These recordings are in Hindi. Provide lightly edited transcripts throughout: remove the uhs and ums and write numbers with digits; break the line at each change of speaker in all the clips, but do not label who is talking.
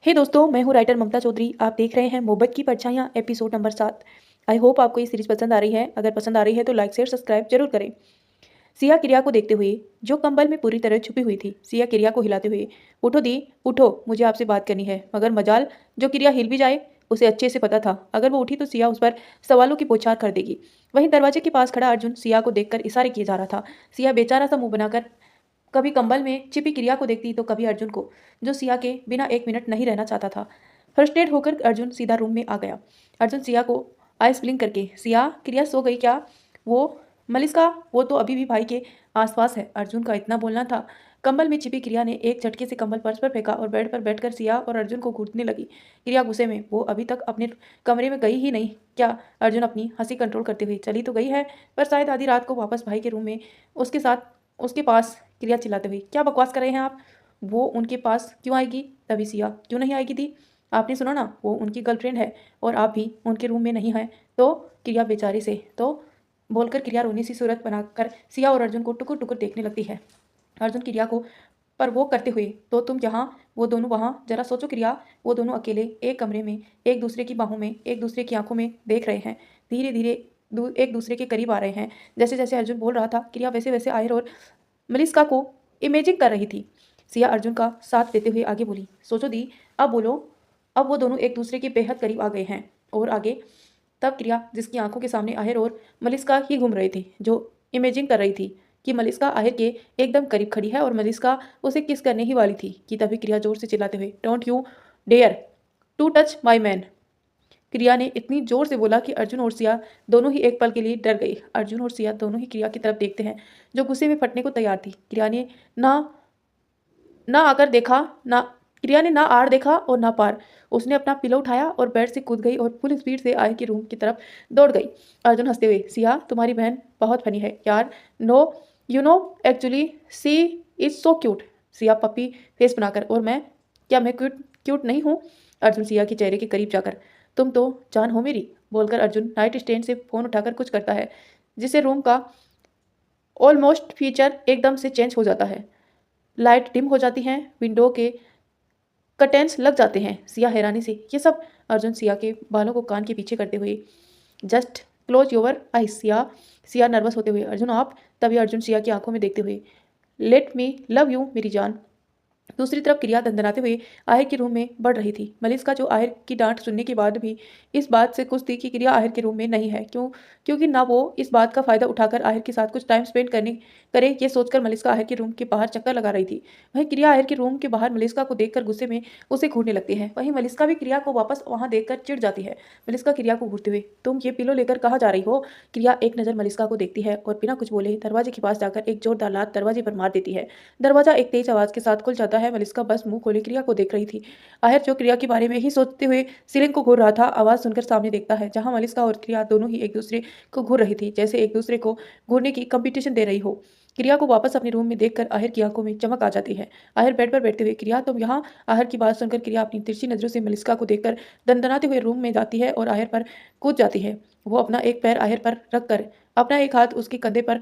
हे दोस्तों, मैं हूँ राइटर ममता चौधरी। आप देख रहे हैं मोहब्बत की परछाइयाँ एपिसोड नंबर 7। आई होप आपको ये सीरीज पसंद आ रही है। अगर पसंद आ रही है तो लाइक शेयर सब्सक्राइब जरूर करें। सिया किरिया को देखते हुए, जो कंबल में पूरी तरह छुपी हुई थी, सिया किरिया को हिलाते हुए, उठो दी, उठो, मुझे आपसे बात करनी है। मगर मजाल, जो किरिया हिल भी जाए, उसे अच्छे से पता था अगर वो उठी तो सिया उस पर सवालों की बौछार कर देगी। वहीं दरवाजे के पास खड़ा अर्जुन सिया को देखकर इशारे किए जा रहा था। सिया बेचारा सा मुंह बनाकर कभी कंबल में छिपी क्रिया को देखती तो कभी अर्जुन को, जो सिया के बिना एक मिनट नहीं रहना चाहता था। फ्रस्ट्रेट होकर अर्जुन सीधा रूम में आ गया। अर्जुन सिया को आइस ब्लिंक करके, सिया क्रिया सो गई क्या? वो मलिस्का, वो तो अभी भी भाई के आसपास है। अर्जुन का इतना बोलना था। कंबल में छिपी क्रिया ने एक झटके से कंबल फर्श पर फेंका और बेड पर बैठकर सिया और अर्जुन को घूरने लगी। क्रिया गुस्से में, वो अभी तक अपने कमरे में गई ही नहीं क्या? अर्जुन अपनी हंसी कंट्रोल करते हुए, चली तो गई है, पर शायद आधी रात को वापस भाई के रूम में उसके साथ उसके पास। क्रिया चिल्लाते हुए, क्या बकवास कर रहे हैं आप? वो उनके पास क्यों आएगी? तभी सिया, क्यों नहीं आएगी थी? आपने सुना ना, वो उनकी गर्लफ्रेंड है और आप भी उनके रूम में नहीं हैं। तो क्रिया बेचारी से तो बोलकर क्रिया रोनी सी सूरत बनाकर सिया और अर्जुन को टुकुर टुकुर देखने लगती है। अर्जुन क्रिया को पर वो करते हुए, तो तुम यहाँ, वो दोनों वहाँ, जरा सोचो क्रिया। वो दोनों अकेले एक कमरे में एक दूसरे की बाहों में एक दूसरे की आंखों में देख रहे हैं। धीरे धीरे एक दूसरे के करीब आ रहे हैं। जैसे जैसे अर्जुन बोल रहा था, क्रिया वैसे वैसे आहिर और मलिस्का को इमेजिंग कर रही थी। सिया अर्जुन का साथ देते हुए आगे बोली, सोचो दी, अब बोलो। अब वो दोनों एक दूसरे के बेहद करीब आ गए हैं। और आगे तब क्रिया, जिसकी आंखों के सामने आहिर और मलिस्का ही घूम रहे थे, जो इमेजिंग कर रही थी कि मलिस्का आहिर के एकदम करीब खड़ी है और मलिस्का उसे किस करने ही वाली थी कि तभी क्रिया जोर से चिल्लाते हुए, don't you dare to touch my man. Kriya ने इतनी जोर से बोला कि अर्जुन और सिया दोनों ही एक पल के लिए डर गई। अर्जुन और सिया दोनों ही क्रिया की तरफ देखते हैं, जो गुस्से में फटने को तैयार थी। क्रिया ने ना ना आकर देखा ना क्रिया ने ना आड़ देखा और ना पार। उसने अपना पिलो उठाया और बेड से कूद गई और फुल स्पीड से आय के रूम की तरफ दौड़ गई। अर्जुन हंसते हुए, सिया तुम्हारी बहन बहुत फनी है यार। No, you know, actually she is so cute. Siya puppy face बनाकर, और मैं, क्या मैं क्यूट क्यूट नहीं हूँ? अर्जुन सिया के चेहरे के करीब जाकर, तुम तो जान हो मेरी, बोलकर अर्जुन नाइट स्टैंड से फोन उठाकर कुछ करता है, जिससे रूम का ऑलमोस्ट फीचर एकदम से चेंज हो जाता है। लाइट डिम हो जाती हैं, विंडो के कर्टेन्स लग जाते हैं। सिया हैरानी से, ये सब? अर्जुन सिया के बालों को कान के पीछे करते हुए, just close your eyes Siya. Siya nervous होते हुए, अर्जुन आप? तभी अर्जुन सिया की आंखों में देखते हुए, लेट मी लव यू मेरी जान। दूसरी तरफ क्रिया दंदनाते हुए आहिर के रूम में बढ़ रही थी। मलिस्का, जो आहिर की डांट सुनने के बाद भी इस बात से खुश थी कि क्रिया आहिर के रूम में नहीं है, क्योंकि ना वो इस बात का फायदा उठाकर आहिर के साथ कुछ टाइम स्पेंड करे, ये सोचकर मलिस्का आहिर के रूम के बाहर चक्कर लगा रही थी। वहीं क्रिया आहिर के रूम के बाहर मलिस्का को देखकर गुस्से में उसे घूरने लगती है। वहीं मलिस्का भी क्रिया को वापस वहां देखकर चिढ़ जाती है। मलिस्का क्रिया को घूरते हुए, तुम ये पिलो लेकर कहाँ जा रही हो? क्रिया एक नज़र मलिस्का को देखती है और बिना कुछ बोले दरवाजे के पास जाकर एक जोरदार लात दरवाजे पर मार देती है। दरवाजा एक तेज आवाज के साथ खुल जाता है। मलिस्का बस मुंह खोले क्रिया को देख रही थी। आहिर, जो क्रिया के बारे में ही सोचते हुए सीलिंग को घूर रहा था, आवाज सुनकर सामने देखता है, जहां मलिस्का और क्रिया दोनों ही एक दूसरे को घूर रही थी, जैसे एक दूसरे को घूरने की कंपटीशन दे रही हो। क्रिया को वापस अपने रूम में देखकर आहिर की आंखों में चमक आ जाती है। आहिर बेड पर बैठते हुए, क्रिया तुम यहाँ? आहिर की बात सुनकर क्रिया अपनी तिरछी नजरों से मलिस्का को देखकर दंदनाते हुए रूम में जाती है और आहिर पर कूद जाती है। वो अपना एक पैर आहिर पर रखकर, अपना एक हाथ उसके कंधे पर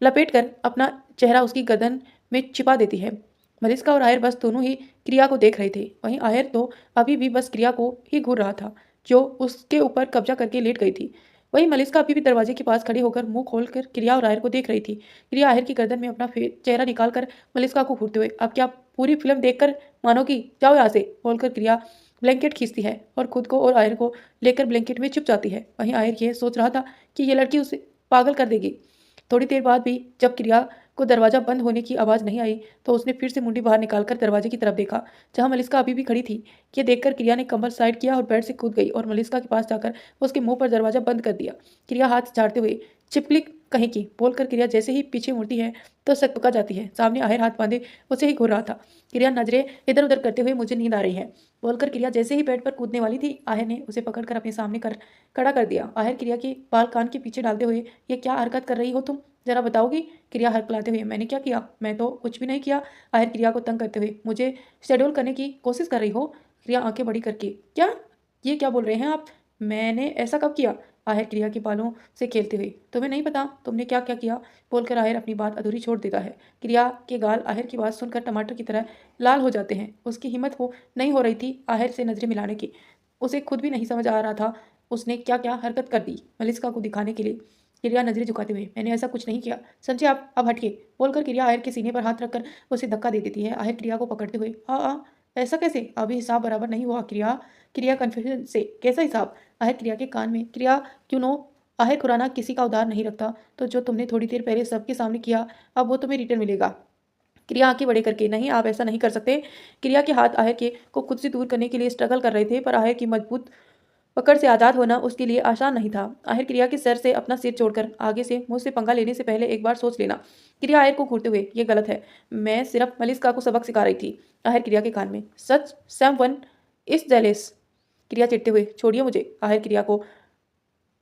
लपेटकर, अपना चेहरा उसकी गर्दन में छिपा देती है। मलिस्का और आहिर बस दोनों ही क्रिया को देख रहे थे। वहीं आहिर तो अभी भी बस क्रिया को ही घूर रहा था, जो उसके ऊपर कब्जा करके लेट गई थी। वहीं मलिस्का अभी भी दरवाजे के पास खड़ी होकर मुंह खोलकर क्रिया और आहिर को देख रही थी। क्रिया आहिर की गर्दन में अपना चेहरा निकालकर मलिस्का को घूरते हुए, अब क्या पूरी फिल्म देखकर मानोगी? जाओ यहाँ से, बोलकर क्रिया ब्लैंकेट खींचती है और खुद को और आहिर को लेकर ब्लैंकेट में छुप जाती है। वहीं आहिर ये सोच रहा था कि ये लड़की उसे पागल कर देगी। थोड़ी देर बाद भी जब क्रिया को दरवाजा बंद होने की आवाज़ नहीं आई, तो उसने फिर से मुंडी बाहर निकालकर दरवाजे की तरफ देखा, जहां मलिस्का अभी भी खड़ी थी। ये देखकर क्रिया ने कंबल साइड किया और बेड से कूद गई और मलिस्का के पास जाकर उसके मुंह पर दरवाजा बंद कर दिया। क्रिया हाथ झाड़ते हुए, चिपकली कहीं की, बोलकर क्रिया जैसे ही पीछे मुड़ती है तो सकपका जाती है। सामने आहिर हाथ बांधे उसे ही घूर रहा था। क्रिया नजरें इधर उधर करते हुए, मुझे नींद आ रही है, बोलकर क्रिया जैसे ही बेड पर कूदने वाली थी, आहिर ने उसे पकड़कर अपने सामने खड़ा कर दिया। आहिर क्रिया के बाल कान के पीछे डालते हुए, ये क्या हरकत कर रही हो तुम? जरा बताओगी? क्रिया हड़बड़ाते हुए, मैंने क्या किया? मैं तो कुछ भी नहीं किया। आहिर क्रिया को तंग करते हुए, मुझे शेड्यूल करने की कोशिश कर रही हो? क्रिया आंखें बड़ी करके, क्या, ये क्या बोल रहे हैं आप? मैंने ऐसा कब किया? आहेर क्रिया के बालों से खेलते हुए। तुम्हें नहीं पता तुमने क्या क्या किया, बोलकर आहेर अपनी बात अधूरी छोड़ देता है। क्रिया के गाल आहेर की बात सुनकर टमाटर की तरह लाल हो जाते हैं। उसकी हिम्मत हो नहीं हो रही थी आहेर से नजरें मिलाने की। उसे खुद भी नहीं समझ आ रहा था उसने क्या क्या हरकत कर दी मलिस्का को दिखाने के लिए। क्रिया नजरें झुकाते हुए, मैंने ऐसा कुछ नहीं किया, समझे आप, अब हटिए, बोलकर क्रिया आहेर के सीने पर हाथ रखकर उसे धक्का दे देती है। आहेर क्रिया को पकड़ते हुए, ऐसा कैसे, अभी हिसाब बराबर नहीं हुआ क्रिया। क्रिया कन्फ्यूजन से, कैसा हिसाब। आहेर क्रिया के कान में, क्रिया क्यों नो, आहेर खुराना किसी का उधार नहीं रखता, तो जो तुमने थोड़ी देर पहले सबके सामने किया अब वो तुम्हें रिटर्न मिलेगा। क्रिया आंखें बड़े करके, नहीं आप ऐसा नहीं कर सकते। क्रिया के हाथ आहेर के को खुद से दूर करने के लिए स्ट्रगल कर रहे थे, पर आहेर की मजबूत पकड़ से आज़ाद होना उसके लिए आसान नहीं था। आहेर क्रिया के सर से अपना सिर छोड़कर, आगे से मुझसे पंगा लेने से पहले एक बार सोच लेना। क्रिया आहेर को घूरते हुए, ये गलत है, मैं सिर्फ मलिस्का को सबक सिखा रही थी। आहेर क्रिया के कान में, सच सैम वन इस जेलेस। क्रिया चिढ़ते हुए, छोड़िए मुझे। आहेर क्रिया को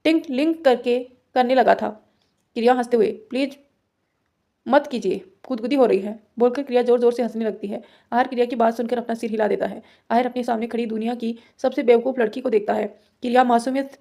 टिंक लिंक करके करने लगा था। क्रिया हंसते हुए, प्लीज मत कीजिए, खुदगुदी हो रही है, बोलकर क्रिया जोर जोर से हंसने लगती है। आहेर क्रिया की बात सुनकर अपना सिर हिला देता है। आहेर अपने सामने खड़ी दुनिया की सबसे बेवकूफ़ लड़की को देखता है। क्रिया मासूमियत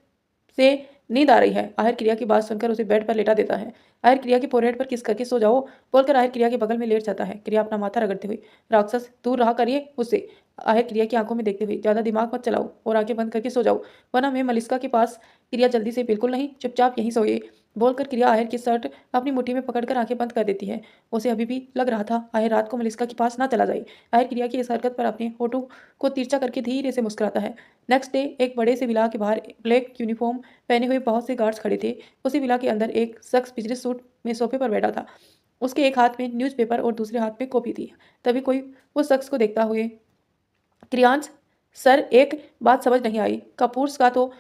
से नींद आ रही है। आहेर क्रिया की बात सुनकर उसे बेड पर लेटा देता है। आहेर क्रिया के फोरहेड पर किस करके सो जाओ, बोलकर आहेर क्रिया के बगल में लेट जाता है। क्रिया अपना माथा रगड़ते हुए, राक्षस दूर रहा करिए उससे। आहेर क्रिया की आंखों में देखते हुए, ज़्यादा दिमाग मत चलाओ और आंखें बंद करके सो जाओ, वरना मैं मलिस्का के पास। क्रिया जल्दी से, बिल्कुल नहीं, चुपचाप यहीं सोइए, बोलकर क्रिया आहेर की शर्ट अपनी मुट्ठी में पकड़कर आंखें बंद कर देती है। उसे अभी भी लग रहा था आहेर रात को मलिस्का के पास ना चला जाए। आहेर क्रिया की इस हरकत पर अपने होठों को तिरछा करके धीरे से मुस्कुराता है। नेक्स्ट डे एक बड़े से विला के बाहर ब्लैक यूनिफॉर्म पहने हुए बहुत से गार्ड्स खड़े थे। उसी विला के अंदर एक शख्स बिजनेस सूट में सोफे पर बैठा था। उसके एक हाथ में न्यूज़पेपर और दूसरे हाथ में कॉपी थी। तभी कोई उस शख्स को देखता हुए, क्रियांश सर, एक बात समझ नहीं आई, कपूर्स का तो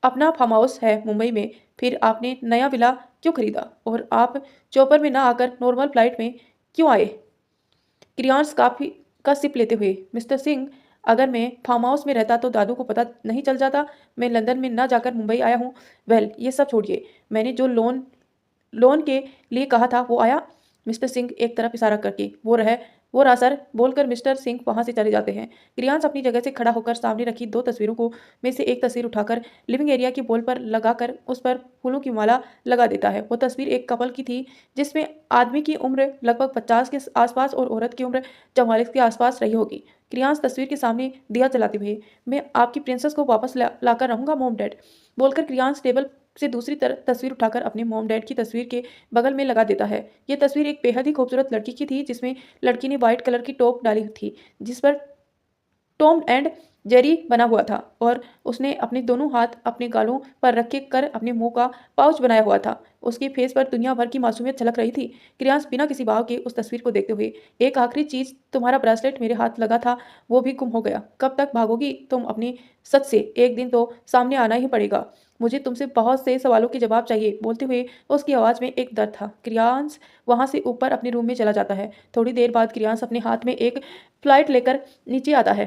अपना फार्म हाउस है मुंबई में, फिर आपने नया विला क्यों खरीदा, और आप चौपर में ना आकर नॉर्मल फ्लाइट में क्यों आए। क्रियांश काफ़ी का सिप लेते हुए, मिस्टर सिंह, अगर मैं फार्म हाउस में रहता तो दादू को पता नहीं चल जाता मैं लंदन में ना जाकर मुंबई आया हूँ। वेल, ये सब छोड़िए, मैंने जो लोन लोन के लिए कहा था वो आया। मिस्टर सिंह एक तरफ इशारा करके, वो रहा सर, बोलकर मिस्टर सिंह वहां से चले जाते हैं। क्रियांश अपनी जगह से खड़ा होकर सामने रखी दो तस्वीरों को में से एक तस्वीर उठाकर लिविंग एरिया की वॉल पर लगाकर उस पर फूलों की माला लगा देता है। वो तस्वीर एक कपल की थी जिसमें आदमी की उम्र लगभग 50 के आसपास और औरत की उम्र 44 के आसपास रही होगी। क्रियांश तस्वीर के सामने दिया जलाते हुए, मैं आपकी प्रिंसेस को वापस लाकर रहूंगा मॉम डैड, बोलकर क्रियांश टेबल से दूसरी तस्वीर उठाकर अपने मॉम डैड की तस्वीर के बगल में लगा देता है। ये तस्वीर एक बेहद ही खूबसूरत लड़की की थी जिसमें लड़की ने व्हाइट कलर की टॉप डाली थी जिस पर टॉम एंड जेरी बना हुआ था, और उसने अपने दोनों हाथ अपने गालों पर रखे कर अपने मुंह का पाउच बनाया हुआ था। उसके फेस पर दुनिया भर की मासूमियत झलक रही थी। क्रियांश बिना किसी भाव के उस तस्वीर को देखते हुए, एक आखिरी चीज, तुम्हारा ब्रेसलेट मेरे हाथ लगा था वो भी गुम हो गया, कब तक भागोगी तुम अपनी सच से, एक दिन तो सामने आना ही पड़ेगा, मुझे तुमसे बहुत से सवालों के जवाब चाहिए, बोलते हुए उसकी आवाज़ में एक दर्द था। क्रियांश वहां से ऊपर अपने रूम में चला जाता है। थोड़ी देर बाद क्रियांश अपने हाथ में एक फ्लाइट लेकर नीचे आता है।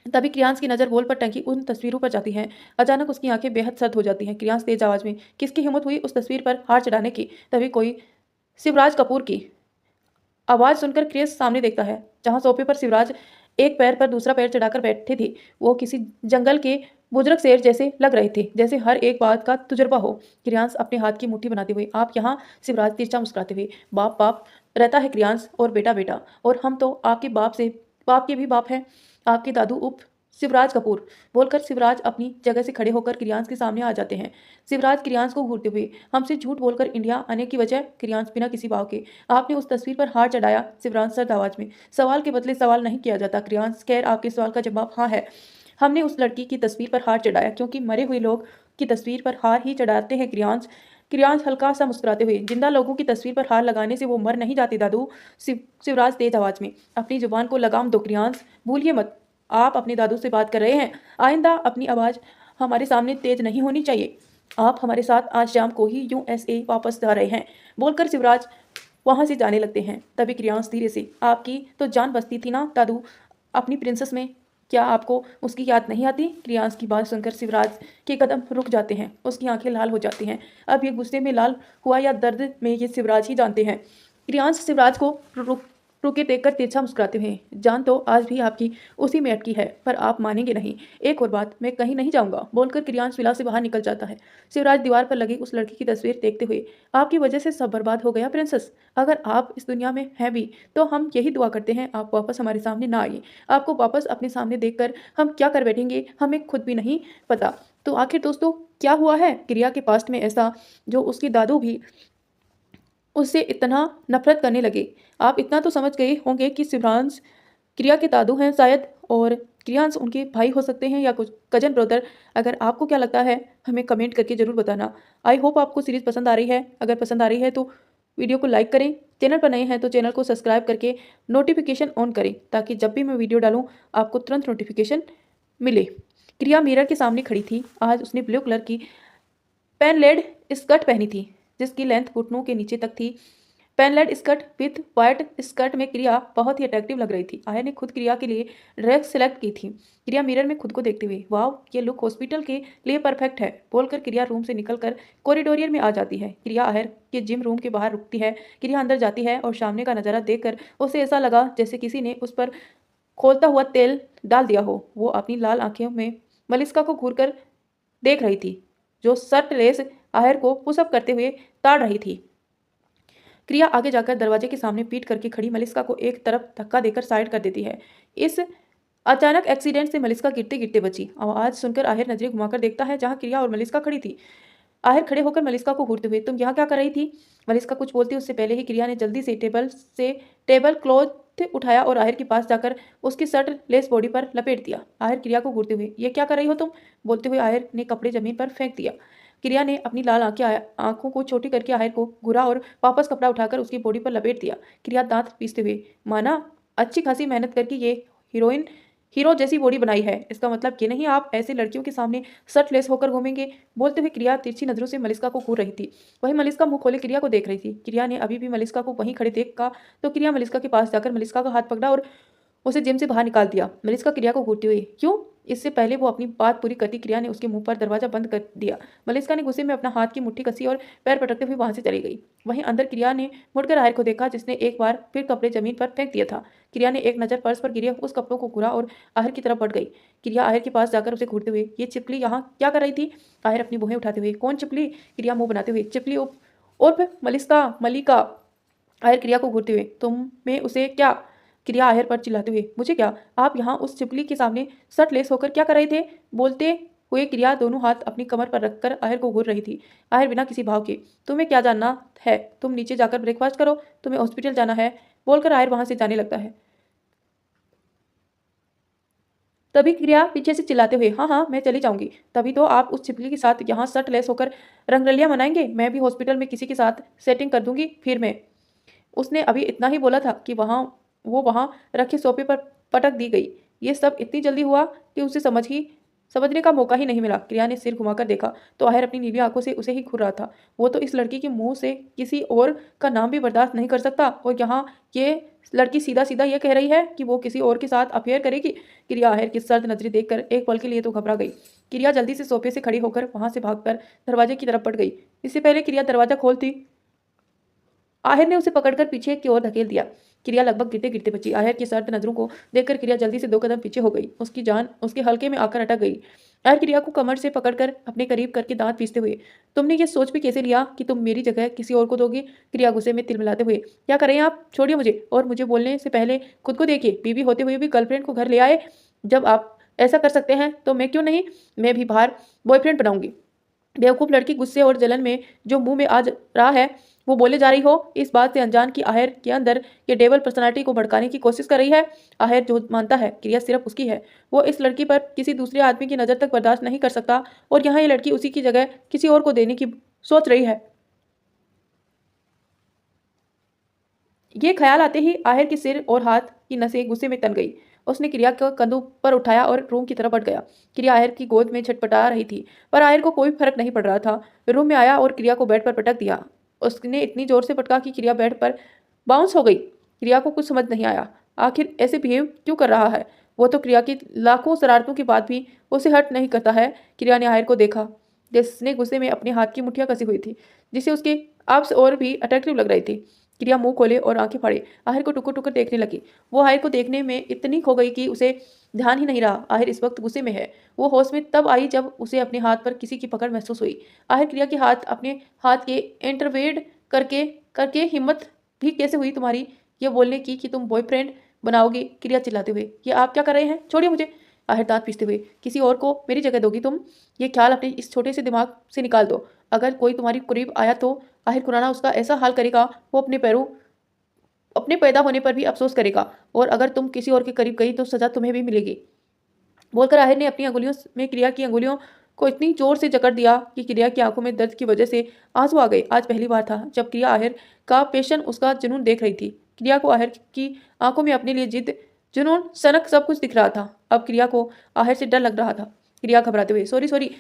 तभी क्रियांश की नज़र वॉल पर टंगी उन तस्वीरों पर जाती है। अचानक उसकी आंखें बेहद सर्द हो जाती हैं। क्रियांश तेज आवाज में, किसकी हिम्मत हुई उस तस्वीर पर हाथ चढ़ाने की। तभी कोई शिवराज कपूर की आवाज़ सुनकर क्रिस सामने देखता है, जहां सोफे पर शिवराज एक पैर पर दूसरा पैर चढ़ाकर बैठे थे। वो किसी जंगल के बुजुर्ग शेर जैसे लग रहे थे, जैसे हर एक बात का तजुर्बा हो। क्रियांश अपने हाथ की मुट्ठी बनाते हुए, आप यहाँ, शिवराज तिरछा मुस्कुराते हुए, बाप बाप रहता है क्रियांश, और बेटा बेटा, और हम तो आपके बाप के भी बाप हैं, आपके दादू उप शिवराज कपूर, बोलकर शिवराज अपनी जगह से खड़े होकर क्रियांश के सामने आ जाते हैं। शिवराज क्रियांश को घूरते हुए, हमसे झूठ बोलकर इंडिया आने की वजह। क्रियांश बिना किसी भाव के, आपने उस तस्वीर पर हाथ चढ़ाया। शिवराज सर्द आवाज में, सवाल के बदले सवाल नहीं किया जाता क्रियांश, खैर आपके सवाल का जवाब हाँ है, हमने उस लड़की की तस्वीर पर हाथ चढ़ाया क्योंकि मरे हुए लोग की तस्वीर पर हार ही चढ़ाते हैं क्रियांश। क्रियांश हल्का सा मुस्कुराते हुए, जिंदा लोगों की तस्वीर पर हार लगाने से वो मर नहीं जाते दादू। शिवराज तेज आवाज में, अपनी जुबान को लगाम दो क्रियांश, भूलिए मत आप अपने दादू से बात कर रहे हैं, आइंदा अपनी आवाज़ हमारे सामने तेज नहीं होनी चाहिए। आप हमारे साथ आज शाम को ही यूएसए वापस जा रहे हैं, बोलकर शिवराज वहां से जाने लगते हैं। तभी क्रियांश धीरे से, आपकी तो जान बसती थी ना दादू अपनी प्रिंसेस में, क्या आपको उसकी याद नहीं आती। क्रियांश की बात सुनकर शिवराज के कदम रुक जाते हैं, उसकी आंखें लाल हो जाती हैं। अब ये गुस्से में लाल हुआ या दर्द में ये शिवराज ही जानते हैं। क्रियांश शिवराज को रुके देखकर तिरछा मुस्कुराते हुए, जान तो आज भी आपकी उसी में अटकी है, पर आप मानेंगे नहीं। एक और बात, मैं कहीं नहीं जाऊंगा, बोलकर क्रियांश विला से बाहर निकल जाता है। शिवराज दीवार पर लगी उस लड़की की तस्वीर देखते हुए, आपकी वजह से सब बर्बाद हो गया प्रिंसेस। अगर आप इस दुनिया में हैं भी तो हम यही दुआ करते हैं आप वापस हमारे सामने ना आइए। आपको वापस अपने सामने देखकर हम क्या कर बैठेंगे हमें खुद भी नहीं पता। तो आखिर दोस्तों क्या हुआ है क्रिया के पास्ट में ऐसा, जो उसके दादू भी उससे इतना नफरत करने लगे। आप इतना तो समझ गए होंगे कि शिवरांश क्रिया के दादू हैं शायद, और क्रियांश उनके भाई हो सकते हैं या कुछ कजन ब्रदर। अगर आपको क्या लगता है हमें कमेंट करके ज़रूर बताना। आई होप आपको सीरीज़ पसंद आ रही है। अगर पसंद आ रही है तो वीडियो को लाइक करें, चैनल पर नए हैं तो चैनल को सब्सक्राइब करके नोटिफिकेशन ऑन करें, ताकि जब भी मैं वीडियो डालूँ आपको तुरंत नोटिफिकेशन मिले। क्रिया मिरर के सामने खड़ी थी। आज उसने ब्लू कलर की पेनलेड स्कर्ट पहनी थी, जिसकी लेंथ घुटनों के नीचे तक थी। पेनलेड स्कर्ट विथ वाइट स्कर्ट में क्रिया बहुत ही अट्रैक्टिव लग रही थी। आया ने खुद क्रिया के लिए ड्रेस सेलेक्ट की थी। क्रिया मिरर में खुद को देखते हुए, वाह ये लुक हॉस्पिटल के लिए परफेक्ट है, बोलकर क्रिया रूम से निकलकर कॉरिडोरियर में आ जाती है। क्रिया आहर के जिम रूम के बाहर रुकती है। क्रिया अंदर जाती है और सामने का नज़ारा देखकर उसे ऐसा लगा जैसे किसी ने उस पर खोलता हुआ तेल डाल दिया हो। वो अपनी लाल आंखों में मलिस्का को घूर कर देख रही थी, जो शर्टलेस आहर को पुशअप करते हुए ताड़ रही थी। क्रिया आगे जाकर दरवाजे के सामने पीट करके खड़ी मलिस्का को एक तरफ धक्का देकर साइड कर देती है। इस अचानक एक्सीडेंट से मलिस्का गिरते गिरते बची। आवाज सुनकर आहर नजरें घुमाकर देखता है जहां क्रिया और मलिस्का खड़ी थी। आहर खड़े होकर मलिस्का को घूरते हुए, तुम यहाँ क्या कर रही थी? मलिस्का कुछ बोलती उससे पहले ही क्रिया ने जल्दी से टेबल क्लॉथ उठाया और आहर के पास जाकर उसकी शर्ट लेस बॉडी पर लपेट दिया। आहर क्रिया को घूरते हुए, ये क्या कर रही हो तुम? बोलते हुए आहर ने कपड़े जमीन पर फेंक दिया। क्रिया ने अपनी लाल आंखों को छोटी करके आहर को घूरा और वापस कपड़ा उठाकर उसकी बॉडी पर लपेट दिया। क्रिया दांत पीसते हुए, माना अच्छी खासी मेहनत करके ये हीरो जैसी बॉडी बनाई है, इसका मतलब ये नहीं आप ऐसे लड़कियों के सामने शर्टलेस होकर घूमेंगे। बोलते हुए क्रिया तिरछी नजरों से मलिस्का को घूर रही थी। वही मलिस्का मुंह खोले क्रिया को देख रही थी। क्रिया ने अभी भी मलिस्का को वहीं खड़े देखा तो क्रिया मलिस्का के पास जाकर मलिस्का का हाथ पकड़ा और उसे जिम से बाहर निकाल दिया। मलिस्का क्रिया को घूरते हुए, क्यों? इससे पहले वो अपनी बात पूरी करती क्रिया ने उसके मुंह पर दरवाजा बंद कर दिया। मलिस्का ने गुस्से में अपना हाथ की मुट्ठी कसी और पैर पटकते हुए वहां से चली गई। वहीं अंदर क्रिया ने मुड़कर आहर को देखा, जिसने एक बार फिर कपड़े जमीन पर फेंक दिया था। क्रिया ने एक नज़र पर्स पर गिरे उस कपड़ों को घूरा और आहर की तरफ बढ़ गई। क्रिया आहर के पास जाकर उसे घूरते हुए, ये चिपली यहाँ क्या कर रही थी? आहर अपनी भुहें उठाते हुए, कौन चिपली? क्रिया मुंह बनाते हुए, चिपली उर्फ मलिका। आहर क्रिया को घूरते हुए, तुम्हें उसे क्या? क्रिया आहर पर चिल्लाते हुए, मुझे क्या? आप यहाँ उस चिपली के सामने शर्टलेस होकर क्या कर रहे थे? बोलते हुए क्रिया दोनों हाथ अपनी कमर पर रखकर आहर को घूर रही थी। आहर बिना किसी भाव के, तुम्हें क्या जानना है? तुम नीचे जाकर ब्रेकफास्ट करो, तुम्हें हॉस्पिटल जाना है, बोलकर आहर वहां से जाने लगता है। तभी क्रिया पीछे से चिल्लाते हुए, हाँ हाँ मैं चली जाऊंगी। तभी तो आप उस छिपली के साथ यहाँ शर्टलेस होकर रंगरलियां मनाएंगे? मैं भी हॉस्पिटल में किसी के साथ सेटिंग कर दूंगी फिर मैं। उसने अभी इतना ही बोला था कि वो वहाँ रखे सोफे पर पटक दी गई। ये सब इतनी जल्दी हुआ कि उसे समझने का मौका ही नहीं मिला। क्रिया ने सिर घुमाकर देखा तो आहर अपनी नीली आंखों से उसे ही घूर रहा था। वो तो इस लड़की के मुंह से किसी और का नाम भी बर्दाश्त नहीं कर सकता, और यहाँ ये लड़की सीधा सीधा ये कह रही है कि वो किसी और के साथ अफेयर करेगी। क्रिया आहर की सर्द नजरें देखकर एक पल के लिए तो घबरा गई। क्रिया जल्दी से सोफे से खड़ी होकर वहां से भागकर दरवाजे की तरफ बढ़ गई। इससे पहले क्रिया दरवाजा खोलती, आहर ने उसे पकड़कर पीछे की ओर धकेल दिया। क्रिया लगभग गिरते गिरते बची। आहर की सर्द नजरों को देखकर क्रिया जल्दी से 2 कदम पीछे हो गई। उसकी जान उसके हल्के में आकर अटक गई। आहर क्रिया को कमर से पकड़कर अपने करीब करके दांत पीसते हुए, तुमने ये सोच भी कैसे लिया कि तुम मेरी जगह किसी और को दोगे? क्रिया गुस्से में तिलमिलाते हुए, क्या कर रहे हैं आप? छोड़िए मुझे, और मुझे बोलने से पहले खुद को देखिए। बीवी होते हुए भी गर्लफ्रेंड को घर ले आए। जब आप ऐसा कर सकते हैं तो मैं क्यों नहीं? मैं भी बाहर बॉयफ्रेंड बनाऊंगी। बेवकूफ लड़की गुस्से और जलन में जो मुंह में आ रहा है वो बोले जा रही हो। इस बात से अनजान की आहर के अंदर के डेवल पर्सनालिटी को भड़काने की कोशिश कर रही है। आहर जो मानता है क्रिया सिर्फ उसकी है, वो इस लड़की पर किसी दूसरे आदमी की नज़र तक बर्दाश्त नहीं कर सकता, और यहाँ ये लड़की उसी की जगह किसी और को देने की सोच रही है। ये ख्याल आते ही आहर के सिर और हाथ की नसें गुस्से में तन गई। उसने क्रिया को कंधों पर उठाया और रूम की तरफ बढ़ गया। क्रिया आहर की गोद में छटपटा रही थी, पर आहर को कोई फर्क नहीं पड़ रहा था। रूम में आया और क्रिया को बेड पर पटक दिया। उसने इतनी जोर से पटका कि क्रिया बेड पर बाउंस हो गई। क्रिया को कुछ समझ नहीं आया, आखिर ऐसे बिहेव क्यों कर रहा है। वो तो क्रिया की लाखों शरारतों के बाद भी उसे हर्ट नहीं करता है। क्रिया ने आहर को देखा, जिसने गुस्से में अपने हाथ की मुठ्ठियां कसी हुई थी, जिसे उसके आपस और भी अट्रैक्टिव लग रही थी। क्रिया मुंह खोले और आंखें फाड़े आहिर को टुकुर टुकुर देखने लगी। वो आहिर को देखने में इतनी खो गई कि उसे ध्यान ही नहीं रहा आहिर इस वक्त गुस्से में है। वो होश में तब आई जब उसे अपने हाथ पर किसी की पकड़ महसूस हुई। आहिर क्रिया के हाथ अपने हाथ के इंटरवेड करके करके हिम्मत भी कैसे हुई तुम्हारी ये बोलने की कि तुम बॉयफ्रेंड बनाओगे? क्रिया चिल्लाते हुए, ये आप क्या कर रहे हैं? छोड़िए मुझे। आहिर दांत पीसते हुए, किसी और को मेरी जगह दोगी तुम? ये ख्याल अपने इस छोटे से दिमाग से निकाल दो। अगर कोई तुम्हारी करीब आया तो आहिर खुराना उसका ऐसा हाल करेगा वो अपने पैदा होने पर भी अफसोस करेगा, और अगर तुम किसी और के करीब गई तो सजा तुम्हें भी मिलेगी। बोलकर आहिर ने अपनी अंगुलियों में क्रिया की अंगुलियों को इतनी जोर से जकड़ दिया कि क्रिया की आंखों में दर्द की वजह से आंसू आ गए। आज पहली बार था जब क्रिया आहिर का पेशन उसका जुनून देख रही थी। क्रिया को आहिर की आंखों में अपने लिए जिद, जुनून, सनक सब कुछ दिख रहा था। अब क्रिया को आहिर से डर लग रहा था। क्रिया घबराते हुए, सॉरी सॉरी,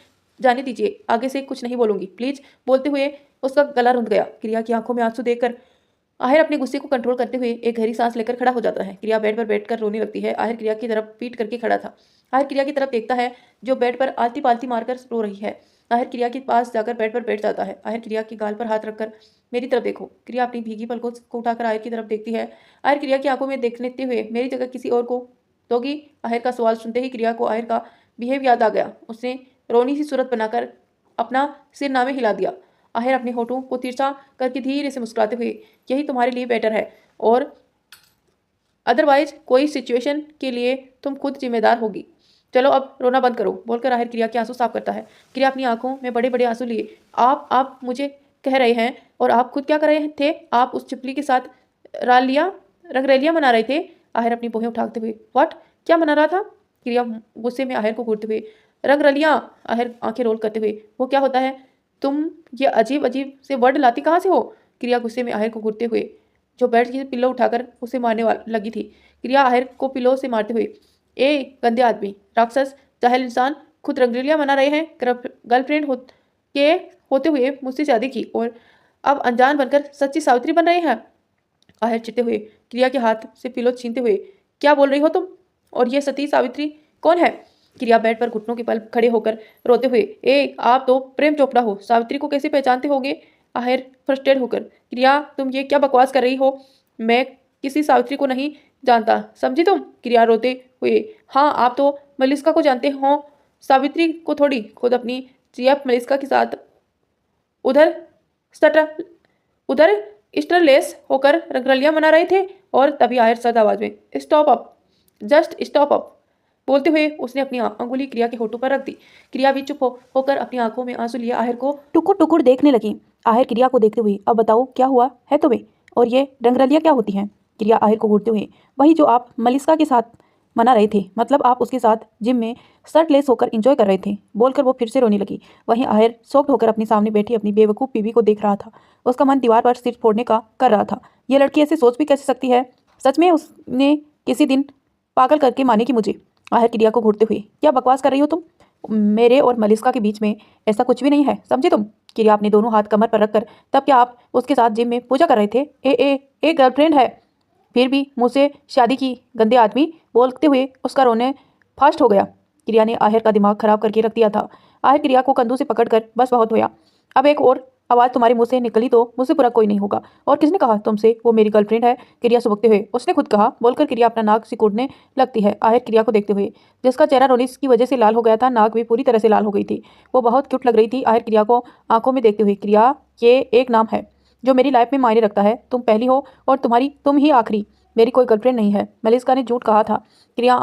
जाने दीजिए, आगे से कुछ नहीं बोलूंगी प्लीज, बोलते हुए उसका गला रुंध गया। क्रिया की आंखों में आंसू देखकर आहिर अपने गुस्से को कंट्रोल करते हुए एक गहरी सांस लेकर खड़ा हो जाता है। क्रिया बेड पर बैठकर रोने लगती है। आहिर क्रिया की तरफ पीट करके खड़ा था। आहिर क्रिया की तरफ देखता है जो बेड पर आलती पालती मारकर रो रही है। आहिर क्रिया के पास जाकर बेड पर बैठ जाता है। आहिर क्रिया की गाल पर हाथ रखकर, मेरी तरफ देखो। क्रिया अपनी भीगी पलकों को उठाकर आहिर की तरफ देखती है। आहिर क्रिया की आंखों में देखते हुए, मेरी जगह किसी और को दोगी? आहिर का सवाल सुनते ही क्रिया को आहिर का बिहेव याद आ गया। उसने रोनी सी सूरत बनाकर अपना सिर नामे हिला दिया। आहिर अपने होठों को तिरछा करके धीरे से मुस्कुराते हुए, यही तुम्हारे लिए बेटर है, और अदरवाइज कोई सिचुएशन के लिए तुम खुद जिम्मेदार होगी। चलो अब रोना बंद करो, बोलकर आहिर क्रिया के आंसू साफ करता है। क्रिया अपनी आंखों में बड़े बड़े आंसू लिए, आप मुझे कह रहे हैं, और आप खुद क्या कर रहे थे? आप उस चिपली के साथ रंगरेलियां मना रहे थे? आहिर अपनी भौहें उठाते हुए, व्हाट, क्या मना रहा था? क्रिया गुस्से में आहिर को घूरते हुए, रंगरलियां। आहिर आंखें रोल करते हुए, वो क्या होता है? तुम ये अजीब अजीब से वर्ड लाती कहाँ से हो? क्रिया गुस्से में आहिर को घूरते हुए, जो बेड की पिल्लो उठाकर उसे मारने लगी थी। क्रिया आहिर को पिल्लो से मारते हुए, ए गंदे आदमी, राक्षस, जाहिल इंसान, खुद रंगरेलियां मना रहे हैं, गर्लफ्रेंड होते हुए मुझसे शादी की, और अब अनजान बनकर सच्ची सावित्री बन रहे हैं। आहिर चिढ़ते हुए क्रिया के हाथ से पिलो छीनते हुए, क्या बोल रही हो तुम? और ये सती सावित्री कौन है? क्रिया बेड पर घुटनों के बल खड़े होकर रोते हुए, ए आप तो प्रेम चोपड़ा हो, सावित्री को कैसे पहचानते होगे? आहिर फ्रस्ट्रेट होकर, क्रिया तुम ये क्या बकवास कर रही हो? मैं किसी सावित्री को नहीं जानता, समझी तुम? क्रिया रोते हुए, हाँ आप तो मलिस्का को जानते हो, सावित्री को थोड़ी। खुद अपनी जीएफ मलिस्का के साथ उधर उधर स्टरलेस होकर रंगरलियां मना रहे थे। और तभी आहिर सद आवाज में, stop up, just stop up, बोलते हुए उसने अपनी अंगुली क्रिया के होठों पर रख दी। क्रिया भी चुप होकर अपनी आंखों में आंसू लिए आहिर को टुकुर टुकुर देखने लगी। आहिर क्रिया को देखते हुए, अब बताओ क्या हुआ है तुम्हें, और ये रंगरलियां क्या होती हैं? क्रिया आहिर को घूरते हुए, वही जो आप मलिस्का के साथ मना रहे थे, मतलब आप उसके साथ जिम में शर्टलेस होकर एंजॉय कर रहे थे, बोलकर वो फिर से रोने लगी। वहीं आहिर शॉक्ड होकर अपनी सामने बैठी अपनी बेवकूफ़ बीवी को देख रहा था। उसका मन दीवार पर सिर फोड़ने का कर रहा था। ये लड़की ऐसे सोच भी कैसे सकती है? सच में उसने किसी दिन पागल करके मानेगी मुझे। आहिर क्रिया को घूरते हुए, क्या बकवास कर रही हो तुम? मेरे और मलिस्का के बीच में ऐसा कुछ भी नहीं है, समझे तुम? क्रिया अपने दोनों हाथ कमर पर रखकर, तब क्या आप उसके साथ जिम में पूजा कर रहे थे? ए गर्लफ्रेंड है, फिर भी मुझसे शादी की, गंदे आदमी, बोलते हुए उसका रोने फास्ट हो गया। क्रिया ने आहिर का दिमाग खराब करके रख दिया था। आहिर क्रिया को कंधों से पकड़कर, बस बहुत होया, अब एक और आवाज़ तुम्हारे मुंह से निकली तो मुझसे बुरा कोई नहीं होगा। और किसने कहा तुमसे वो मेरी गर्लफ्रेंड है? क्रिया सुबकते हुए, उसने खुद कहा, बोलकर क्रिया अपना नाक सिकोड़ने लगती है। आहिर क्रिया को देखते हुए, जिसका चेहरा रोने की वजह से लाल हो गया था, नाक भी पूरी तरह से लाल हो गई थी। वो बहुत क्यूट लग रही थी। आहिर क्रिया को आंखों में देखते हुए, क्रिया ये एक नाम है जो मेरी लाइफ में मायने रखता है। तुम पहली हो और तुम ही आखिरी, मेरी कोई गर्लफ्रेंड नहीं है। मलिस्का ने झूठ कहा था। क्रिया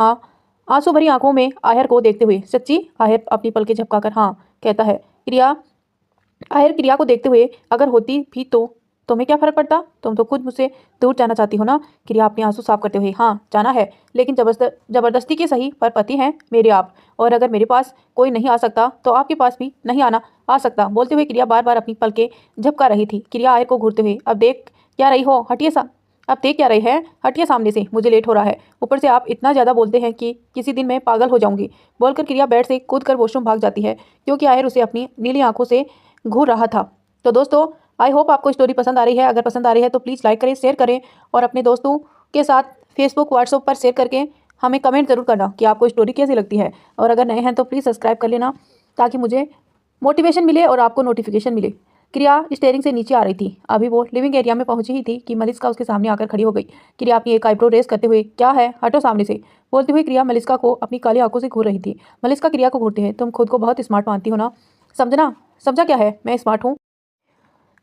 आंसू भरी आंखों में आहिर को देखते हुए, सच्ची? आहिर अपनी पलकें झपकाकर हाँ कहता है। आहिर क्रिया को देखते हुए, अगर होती भी तो तुम्हें क्या फर्क पड़ता? तुम तो खुद मुझसे दूर जाना चाहती हो ना? क्रिया अपने आंसू साफ करते हुए, हाँ जाना है, लेकिन जबरदस्ती के सही, पर पति हैं मेरे आप, और अगर मेरे पास कोई नहीं आ सकता तो आपके पास भी नहीं आ सकता। बोलते हुए क्रिया बार बार अपनी पलकें झपका रही थी। क्रिया आहिर को घूरते हुए, अब देख क्या रही हो, हटिए सामने से, मुझे लेट हो रहा है, ऊपर से आप इतना ज़्यादा बोलते हैं कि किसी दिन मैं पागल हो जाऊंगी। बोलकर क्रिया बेड से कूद कर वॉशरूम भाग जाती है, क्योंकि आहिर उसे अपनी नीली आंखों से घूर रहा था। तो दोस्तों, आई होप आपको स्टोरी पसंद आ रही है। अगर पसंद आ रही है तो प्लीज़ लाइक करें, शेयर करें, और अपने दोस्तों के साथ फेसबुक व्हाट्सएप पर शेयर करके हमें कमेंट ज़रूर करना कि आपको स्टोरी कैसी लगती है। और अगर नए हैं तो प्लीज़ सब्सक्राइब कर लेना, ताकि मुझे मोटिवेशन मिले और आपको नोटिफिकेशन मिले। क्रिया स्टेयरिंग से नीचे आ रही थी। अभी वो लिविंग एरिया में पहुंची ही थी कि मलिस्का उसके सामने आकर खड़ी हो गई। क्रिया अपनी एक आईब्रो रेस करते हुए, क्या है, हटो सामने से, बोलती हुई क्रिया मलिस्का को अपनी काली आंखों से घूर रही थी। मलिस्का क्रिया को घूरते हैं, तुम खुद को बहुत स्मार्ट मानती हो ना? समझना, समझा क्या है, मैं स्मार्ट हूँ?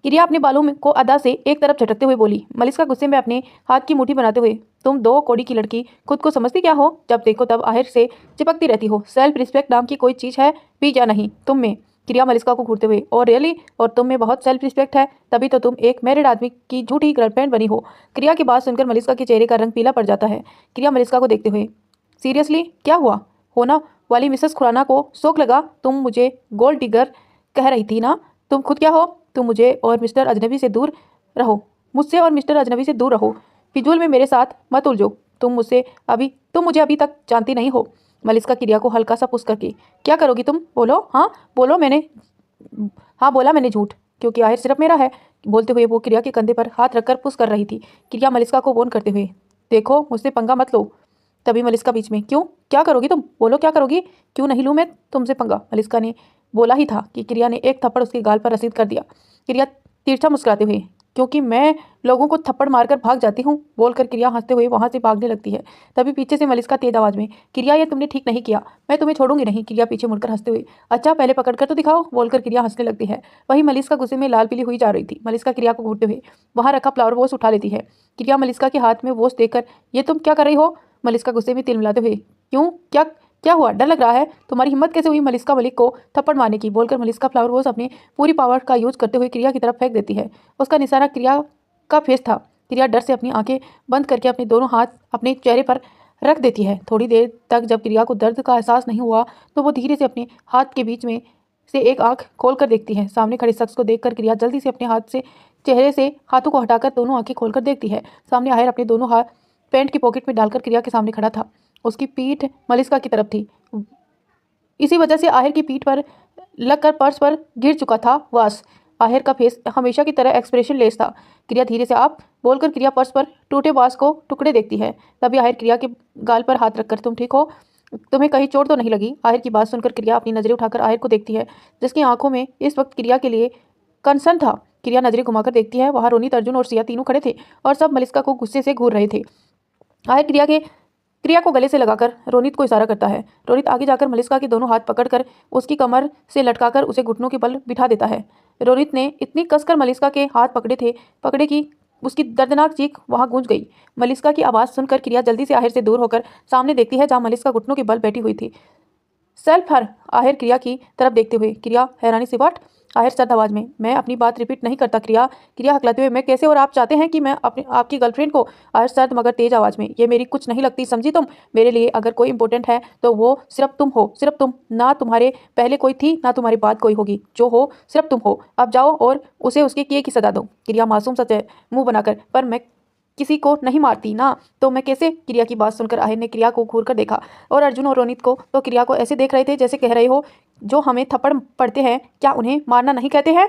क्रिया अपने बालों में को अदा से एक तरफ झटकते हुए बोली। मलिस्का गुस्से में अपने हाथ की मुट्ठी बनाते हुए, तुम 2 कौड़ी की लड़की खुद को समझती क्या हो? जब देखो तब आहर से चिपकती रहती हो। सेल्फ रिस्पेक्ट नाम की कोई चीज़ है भी या नहीं तुम में? क्रिया मलिस्का को घूरते हुए, और रियली, और तुम में बहुत सेल्फ रिस्पेक्ट है, तभी तो तुम एक मैरिड आदमी की झूठी गर्लफ्रेंड बनी हो। क्रिया की बात सुनकर मलिस्का के चेहरे का रंग पीला पड़ जाता है। क्रिया मलिस्का को देखते हुए, सीरियसली क्या हुआ? होना वाली मिसेस खुराना को शौक लगा? तुम मुझे गोल्ड डिगर कह रही थी ना? तुम खुद क्या हो? तुम मुझे और मिस्टर अजनबी से दूर रहो, मुझसे और मिस्टर अजनबी से दूर रहो। फिजूल में मेरे साथ मत उलझो। तुम मुझे अभी तक जानती नहीं हो। मलिस्का क्रिया को हल्का सा पुश करके, क्या करोगी तुम? बोलो, हाँ बोलो। हाँ बोला मैंने झूठ, क्योंकि आहिर सिर्फ मेरा है। बोलते हुए वो क्रिया के कंधे पर हाथ रखकर पुश कर रही थी। क्रिया मलिस्का को वॉर्न करते हुए, देखो मुझसे पंगा मत लो। तभी मलिस्का बीच में, क्यों, क्या करोगी तुम? बोलो क्या करोगी? क्यों नहीं लूँ मैं तुमसे पंगा? मलिस्का ने बोला ही था कि क्रिया ने एक थप्पड़ उसके गाल पर रसीद कर दिया। क्रिया तिरछा मुस्कुराते हुए, क्योंकि मैं लोगों को थप्पड़ मारकर भाग जाती हूँ, बोलकर क्रिया हंसते हुए वहां से भागने लगती है। तभी पीछे से मलिस्का तेज आवाज में, क्रिया ये तुमने ठीक नहीं किया, मैं तुम्हें छोड़ूंगी नहीं। क्रिया पीछे मुड़कर हंसते हुए, अच्छा पहले पकड़ कर तो दिखाओ, बोलकर क्रिया हंसने लगती है। वही मलिस्का गुस्से में लाल पीली हुई जा रही थी। मलिस्का क्रिया को घूरते हुए वहां रखा फ्लावर वॉश उठा लेती है। क्रिया मलिस्का के हाथ में वॉश देखकर, ये तुम क्या कर रही हो? मलिस्का गुस्से में तिल मिलाते हुए, क्यों, क्या क्या हुआ, डर लग रहा है? तुम्हारी हिम्मत कैसे हुई मलिस्का मलिक को थप्पड़ मारने की? बोलकर मलिस्का फ्लावर वॉश अपनी पूरी पावर का यूज करते हुए क्रिया की तरफ फेंक देती है। उसका निशाना क्रिया का फेस था। क्रिया डर से अपनी आंखें बंद करके अपने दोनों हाथ अपने चेहरे पर रख देती है। थोड़ी देर तक जब क्रिया को दर्द का एहसास नहीं हुआ तो वो धीरे से अपने हाथ के बीच में से एक आंख खोलकर देखती है। सामने खड़े शख्स को देखकर क्रिया जल्दी से अपने हाथ से चेहरे से हाथों को हटाकर दोनों आंखें खोलकर देखती है। सामने आहर अपने दोनों हाथ पैंट की पॉकेट में डालकर क्रिया के सामने खड़ा था। उसकी पीठ मलिस्का की तरफ थी। इसी वजह से आहर की पीठ पर लगकर पर्स पर गिर चुका था वास। आहर का फेस हमेशा की तरह एक्सप्रेशन लेस था। क्रिया धीरे से आप बोलकर क्रिया पर्स पर टूटे वास को टुकड़े देखती है। तभी आहर क्रिया के गाल पर हाथ रखकर, तुम ठीक हो? तुम्हें कहीं चोट तो नहीं लगी? आहर की बात सुनकर क्रिया अपनी नजरें उठाकर आहर को देखती है, जिसकी आंखों में इस वक्त क्रिया के लिए कंसर्न था। क्रिया नजरें घुमाकर देखती है, वहां रोनित, अर्जुन और सिया तीनों खड़े थे और सब मलिस्का को गुस्से से घूर रहे थे। आहर क्रिया को गले से लगाकर रोनित को इशारा करता है। रोनित आगे जाकर मलिस्का के दोनों हाथ पकड़कर उसकी कमर से लटकाकर उसे घुटनों के बल बिठा देता है। रोनित ने इतनी कसकर मलिस्का के हाथ पकड़े कि उसकी दर्दनाक चीख वहां गूंज गई। मलिस्का की आवाज़ सुनकर क्रिया जल्दी से आहर से दूर होकर सामने देखती है, जहां मलिस्का घुटनों के बल बैठी हुई थी। सेल्फ हर, आहर क्रिया की तरफ देखते हुए, क्रिया हैरानी से, व्हाट? आहर सर्द आवाज में, मैं अपनी बात रिपीट नहीं करता क्रिया। क्रिया हकलाते हुए, मैं कैसे, और आप चाहते हैं कि मैं अपनी आपकी गर्लफ्रेंड को? आहर सर्द मगर तेज आवाज में, ये मेरी कुछ नहीं लगती, समझी तुम? मेरे लिए अगर कोई इंपॉर्टेंट है तो वो सिर्फ तुम हो, सिर्फ तुम। ना तुम्हारे पहले कोई थी, ना तुम्हारे बाद कोई होगी। जो हो सिर्फ तुम हो। अब जाओ और उसे उसके किए की सजा दो। क्रिया मासूम सा मुंह बनाकर, पर मैं किसी को नहीं मारती ना, तो मैं कैसे? क्रिया की बात सुनकर आहर ने क्रिया को घूर कर देखा और अर्जुन और रोनित को तो क्रिया को ऐसे देख रहे थे जैसे कह रहे हो, जो हमें थप्पड़ पड़ते हैं क्या उन्हें मारना नहीं कहते हैं?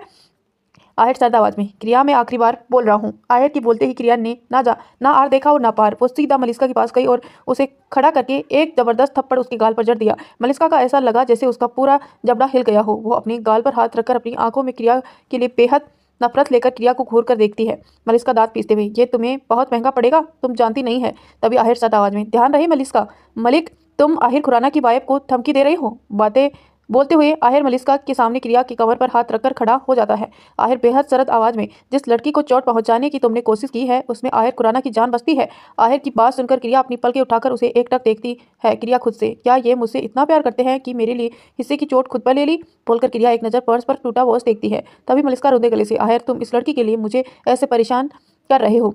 आहर सर्द आवाज में, क्रिया मैं आखिरी बार बोल रहा हूँ। आहर की बोलते ही क्रिया ने ना आर देखा और ना पार। वो सीधा मलिस्का के पास गई और उसे खड़ा करके एक जबरदस्त थप्पड़ उसके गाल पर जड़ दिया। मलिस्का का ऐसा लगा जैसे उसका पूरा जबड़ा हिल गया हो। वो अपने गाल पर हाथ रखकर अपनी आंखों में क्रिया के लिए बेहद नफरत लेकर क्रिया को घूर कर देखती है। मलिस्का दांत पीसते हुए, ये तुम्हें बहुत महंगा पड़ेगा, तुम जानती नहीं है। तभी आहर सद आवाज में, ध्यान रहे मलिस्का, मलिक तुम आहर खुराना की वाइफ को धमकी दे रही हो? बातें बोलते हुए आहर मलिस्का के सामने क्रिया की कमर पर हाथ रखकर खड़ा हो जाता है। आहर बेहद सरद आवाज में, जिस लड़की को चोट पहुंचाने की तुमने कोशिश की है उसमें आहर खुराना की जान बसती है। आहर की बात सुनकर क्रिया अपनी पलकें उठाकर उसे एकटक देखती है। क्रिया खुद से, क्या ये मुझसे इतना प्यार करते हैं कि मेरे लिए हिस्से की चोट खुद पर ले ली? बोलकर क्रिया एक नज़र पर्स पर टूटा वॉच देखती है। तभी मलिस्का रोंदे गले से, आहर तुम इस लड़की के लिए मुझे ऐसे परेशान कर रहे हो,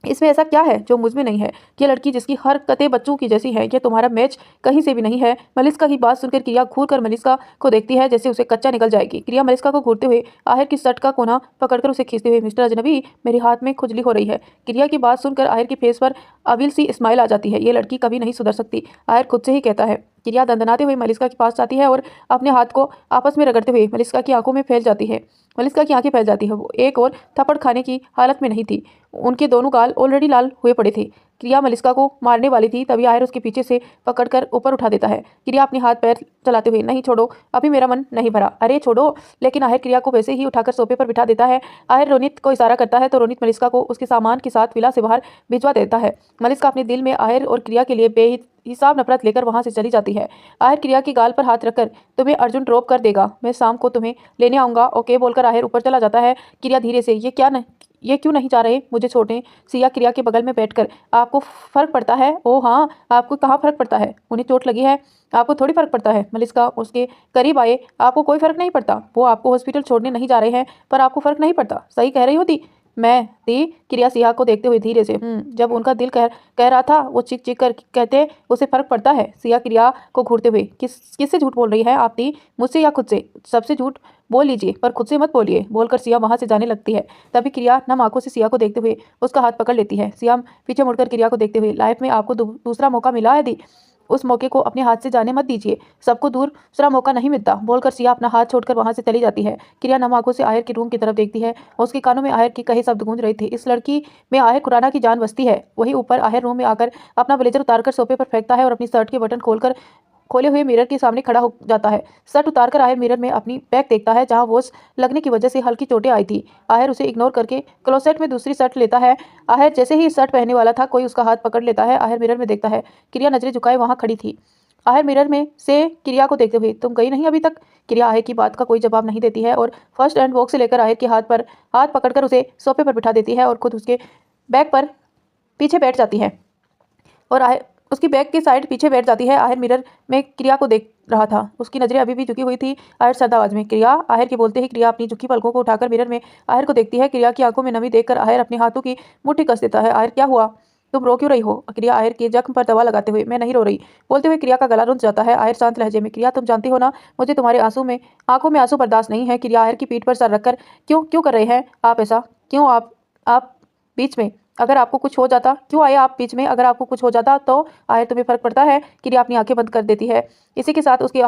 इसमें ऐसा क्या है जो मुझ में नहीं है? ये लड़की जिसकी हरकतें बच्चों की जैसी है, ये तुम्हारा मैच कहीं से भी नहीं है। मलिस्का की बात सुनकर क्रिया घूर कर मलिस्का को देखती है जैसे उसे कच्चा निकल जाएगी। क्रिया मलिस्का को घूरते हुए आहर की शर्ट का कोना पकड़कर उसे खींचते हुए, मिस्टर अजनबी मेरे हाथ में खुजली हो रही है। क्रिया की बात सुनकर आहर के फेस पर अविल सी स्माइल आ जाती है। ये लड़की कभी नहीं सुधर सकती, आहर खुद से ही कहता है। क्रिया दंदनाते हुए मलिस्का के पास जाती है और अपने हाथ को आपस में रगड़ते हुए मलिस्का की आंखों में फैल जाती है। मलिस्का की आंखें फैल जाती है। वो एक और थप्पड़ खाने की हालत में नहीं थी, उनके दोनों गाल ऑलरेडी लाल हुए पड़े थे। क्रिया मलिस्का को मारने वाली थी, तभी आहिर उसके पीछे से पकड़कर ऊपर उठा देता है। क्रिया अपने हाथ पैर चलाते हुए, नहीं छोड़ो, अभी मेरा मन नहीं भरा, अरे छोड़ो। लेकिन आहिर क्रिया को वैसे ही उठाकर सोफे पर बिठा देता है। आहिर रोनित को इशारा करता है तो रोनित मलिस्का को उसके सामान के साथ विला से बाहर भिजवा देता है। मलिस्का अपने दिल में आहिर और क्रिया के लिए बेहिसाब नफरत लेकर वहां से चली जाती है। आहिर क्रिया की गाल पर हाथ रखकर, तुम्हें अर्जुन ड्रॉप कर देगा, मैं शाम को तुम्हें लेने आऊंगा, ओके बोलकर आहिर ऊपर चला जाता है। क्रिया धीरे से, ये क्यों नहीं जा रहे मुझे छोड़ने? सिया क्रिया के बगल में बैठकर, आपको फर्क पड़ता है? ओ हाँ, आपको कहाँ फर्क पड़ता है? उन्हें चोट लगी है, आपको थोड़ी फर्क पड़ता है। मलिस्का उसके करीब आए, आपको कोई फर्क नहीं पड़ता, वो आपको हॉस्पिटल छोड़ने नहीं जा रहे हैं, पर आपको फर्क नहीं पड़ता, सही कह रही होती मैं थी। क्रिया सिया को देखते हुए धीरे से, जब उनका दिल कह रहा था वो चीख चीख कर कहते उसे फर्क पड़ता है। सिया क्रिया को घूरते हुए, किससे झूठ बोल रही है आप थी, मुझसे या खुद से? सबसे झूठ बोल लीजिए पर खुद से मत बोलिए, बोलकर सिया वहां से जाने लगती है। तभी क्रिया नम आंखों से सिया को देखते हुए उसका हाथ पकड़ लेती है। सिया पीछे मुड़कर क्रिया को देखते हुए, लाइफ में आपको दूसरा मौका मिला है दी, उस मौके को अपने हाथ से जाने मत दीजिए, सबको दूसरा मौका नहीं मिलता, बोलकर सिया अपना हाथ छोड़कर वहां से चली जाती है। क्रिया नम आंखों से आहिर के रूम की तरफ देखती है और उसके कानों में आहिर के कहे शब्द गूंज रहे थे, इस लड़की में आहिर खुराना की जान बसती है। वही ऊपर आहिर रूम में आकर अपना ब्लेजर उतारकर सोफे पर फेंकता है और अपनी शर्ट के बटन खोले हुए मिरर के सामने खड़ा हो जाता है। शर्ट उतारकर आहिर मिरर में अपनी बैक देखता है जहां वॉश लगने की वजह से हल्की चोटें आई थी। आहिर उसे इग्नोर करके क्लोसेट में दूसरी शर्ट लेता है। आहिर जैसे ही शर्ट पहनने वाला था, कोई उसका हाथ पकड़ लेता है। आहिर मिरर में देखता है, क्रिया नजरें झुकाए वहां खड़ी थी। आहिर मिरर में से क्रिया को देखते हुए, तुम गई नहीं अभी तक? क्रिया आहिर की बात का कोई जवाब नहीं देती है और फर्स्ट एंड बॉक्स से लेकर आहिर के हाथ पकड़कर उसे सोफे पर बिठा देती है और खुद उसके बैग पर पीछे बैठ जाती है और आहिर उसकी बैग के साइड पीछे बैठ जाती है। आहिर मिरर में क्रिया को देख रहा था, उसकी नजरें अभी भी झुकी हुई थी। आहिर सर्द आवाज में, क्रिया। आहिर के बोलते ही क्रिया अपनी झुकी पलकों को उठाकर मिरर में आहिर को देखती है। क्रिया की आंखों में नमी देखकर आहिर अपने हाथों की मुट्ठी कस देता है। आहिर क्या हुआ, तुम रो क्यों रही हो? क्रिया आहिर के जख्म पर दवा लगाते हुए, मैं नहीं रो रही, बोलते हुए क्रिया का गला रुंध जाता है। आहिर शांत लहजे में, क्रिया तुम जानती हो ना मुझे तुम्हारे आंखों में आंसू बर्दाश्त नहीं है। क्रिया आहिर की पीठ पर सर रखकर, क्यों क्यों कर रहे हैं आप ऐसा? क्यों आप बीच में? अगर आपको कुछ हो जाता? क्यों आए आप बीच में? अगर आपको कुछ हो जाता तो? आहिर तुम्हें फर्क पड़ता है? क्रिया अपनी आंखें बंद कर देती है। इसी के साथ उसकी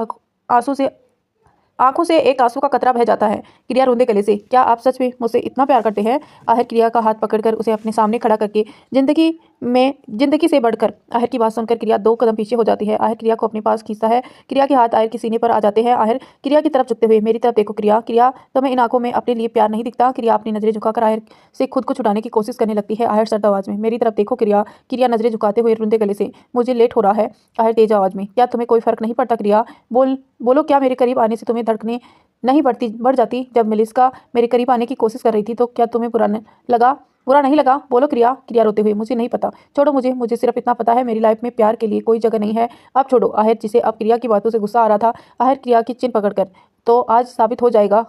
आंखों से एक आंसू का कतरा बह जाता है। क्रिया रोंदे गले से, क्या आप सच में मुझसे इतना प्यार करते हैं? आहिर क्रिया का हाथ पकड़कर उसे अपने सामने खड़ा करके, जिंदगी से बढ़कर। आहिर की बात सुनकर क्रिया 2 कदम पीछे हो जाती है। आहिर क्रिया को अपने पास खींचता है। क्रिया के हाथ आहिर के सीने पर आ जाते हैं। आहिर क्रिया की तरफ झुकते हुए, मेरी तरफ देखो क्रिया। क्रिया तुम्हें इन आंखों में अपने लिए प्यार नहीं दिखता? क्रिया अपनी नजरें झुकाकर आहिर से खुद को छुड़ाने की कोशिश करने लगती है। आहिर सर्द आवाज में, मेरी तरफ देखो क्रिया। क्रिया नजरें झुकाते हुए रुंदे गले से, मुझे लेट हो रहा है। आहिर तेज आवाज में, क्या तुम्हें कोई फर्क नहीं पड़ता क्रिया? बोलो, क्या मेरे करीब आने से तुम्हें धड़कने नहीं बढ़ जाती? जब मलिस्का मेरे करीब आने की कोशिश कर रही थी तो क्या तुम्हें बुरा नहीं लगा? बोलो क्रिया। क्रिया रोते हुए, मुझे नहीं पता, छोड़ो मुझे सिर्फ इतना पता है मेरी लाइफ में प्यार के लिए कोई जगह नहीं है, अब छोड़ो। आहिर, जिसे अब क्रिया की बातों से गुस्सा आ रहा था, आहिर क्रिया की चिन पकड़कर, तो आज साबित हो जाएगा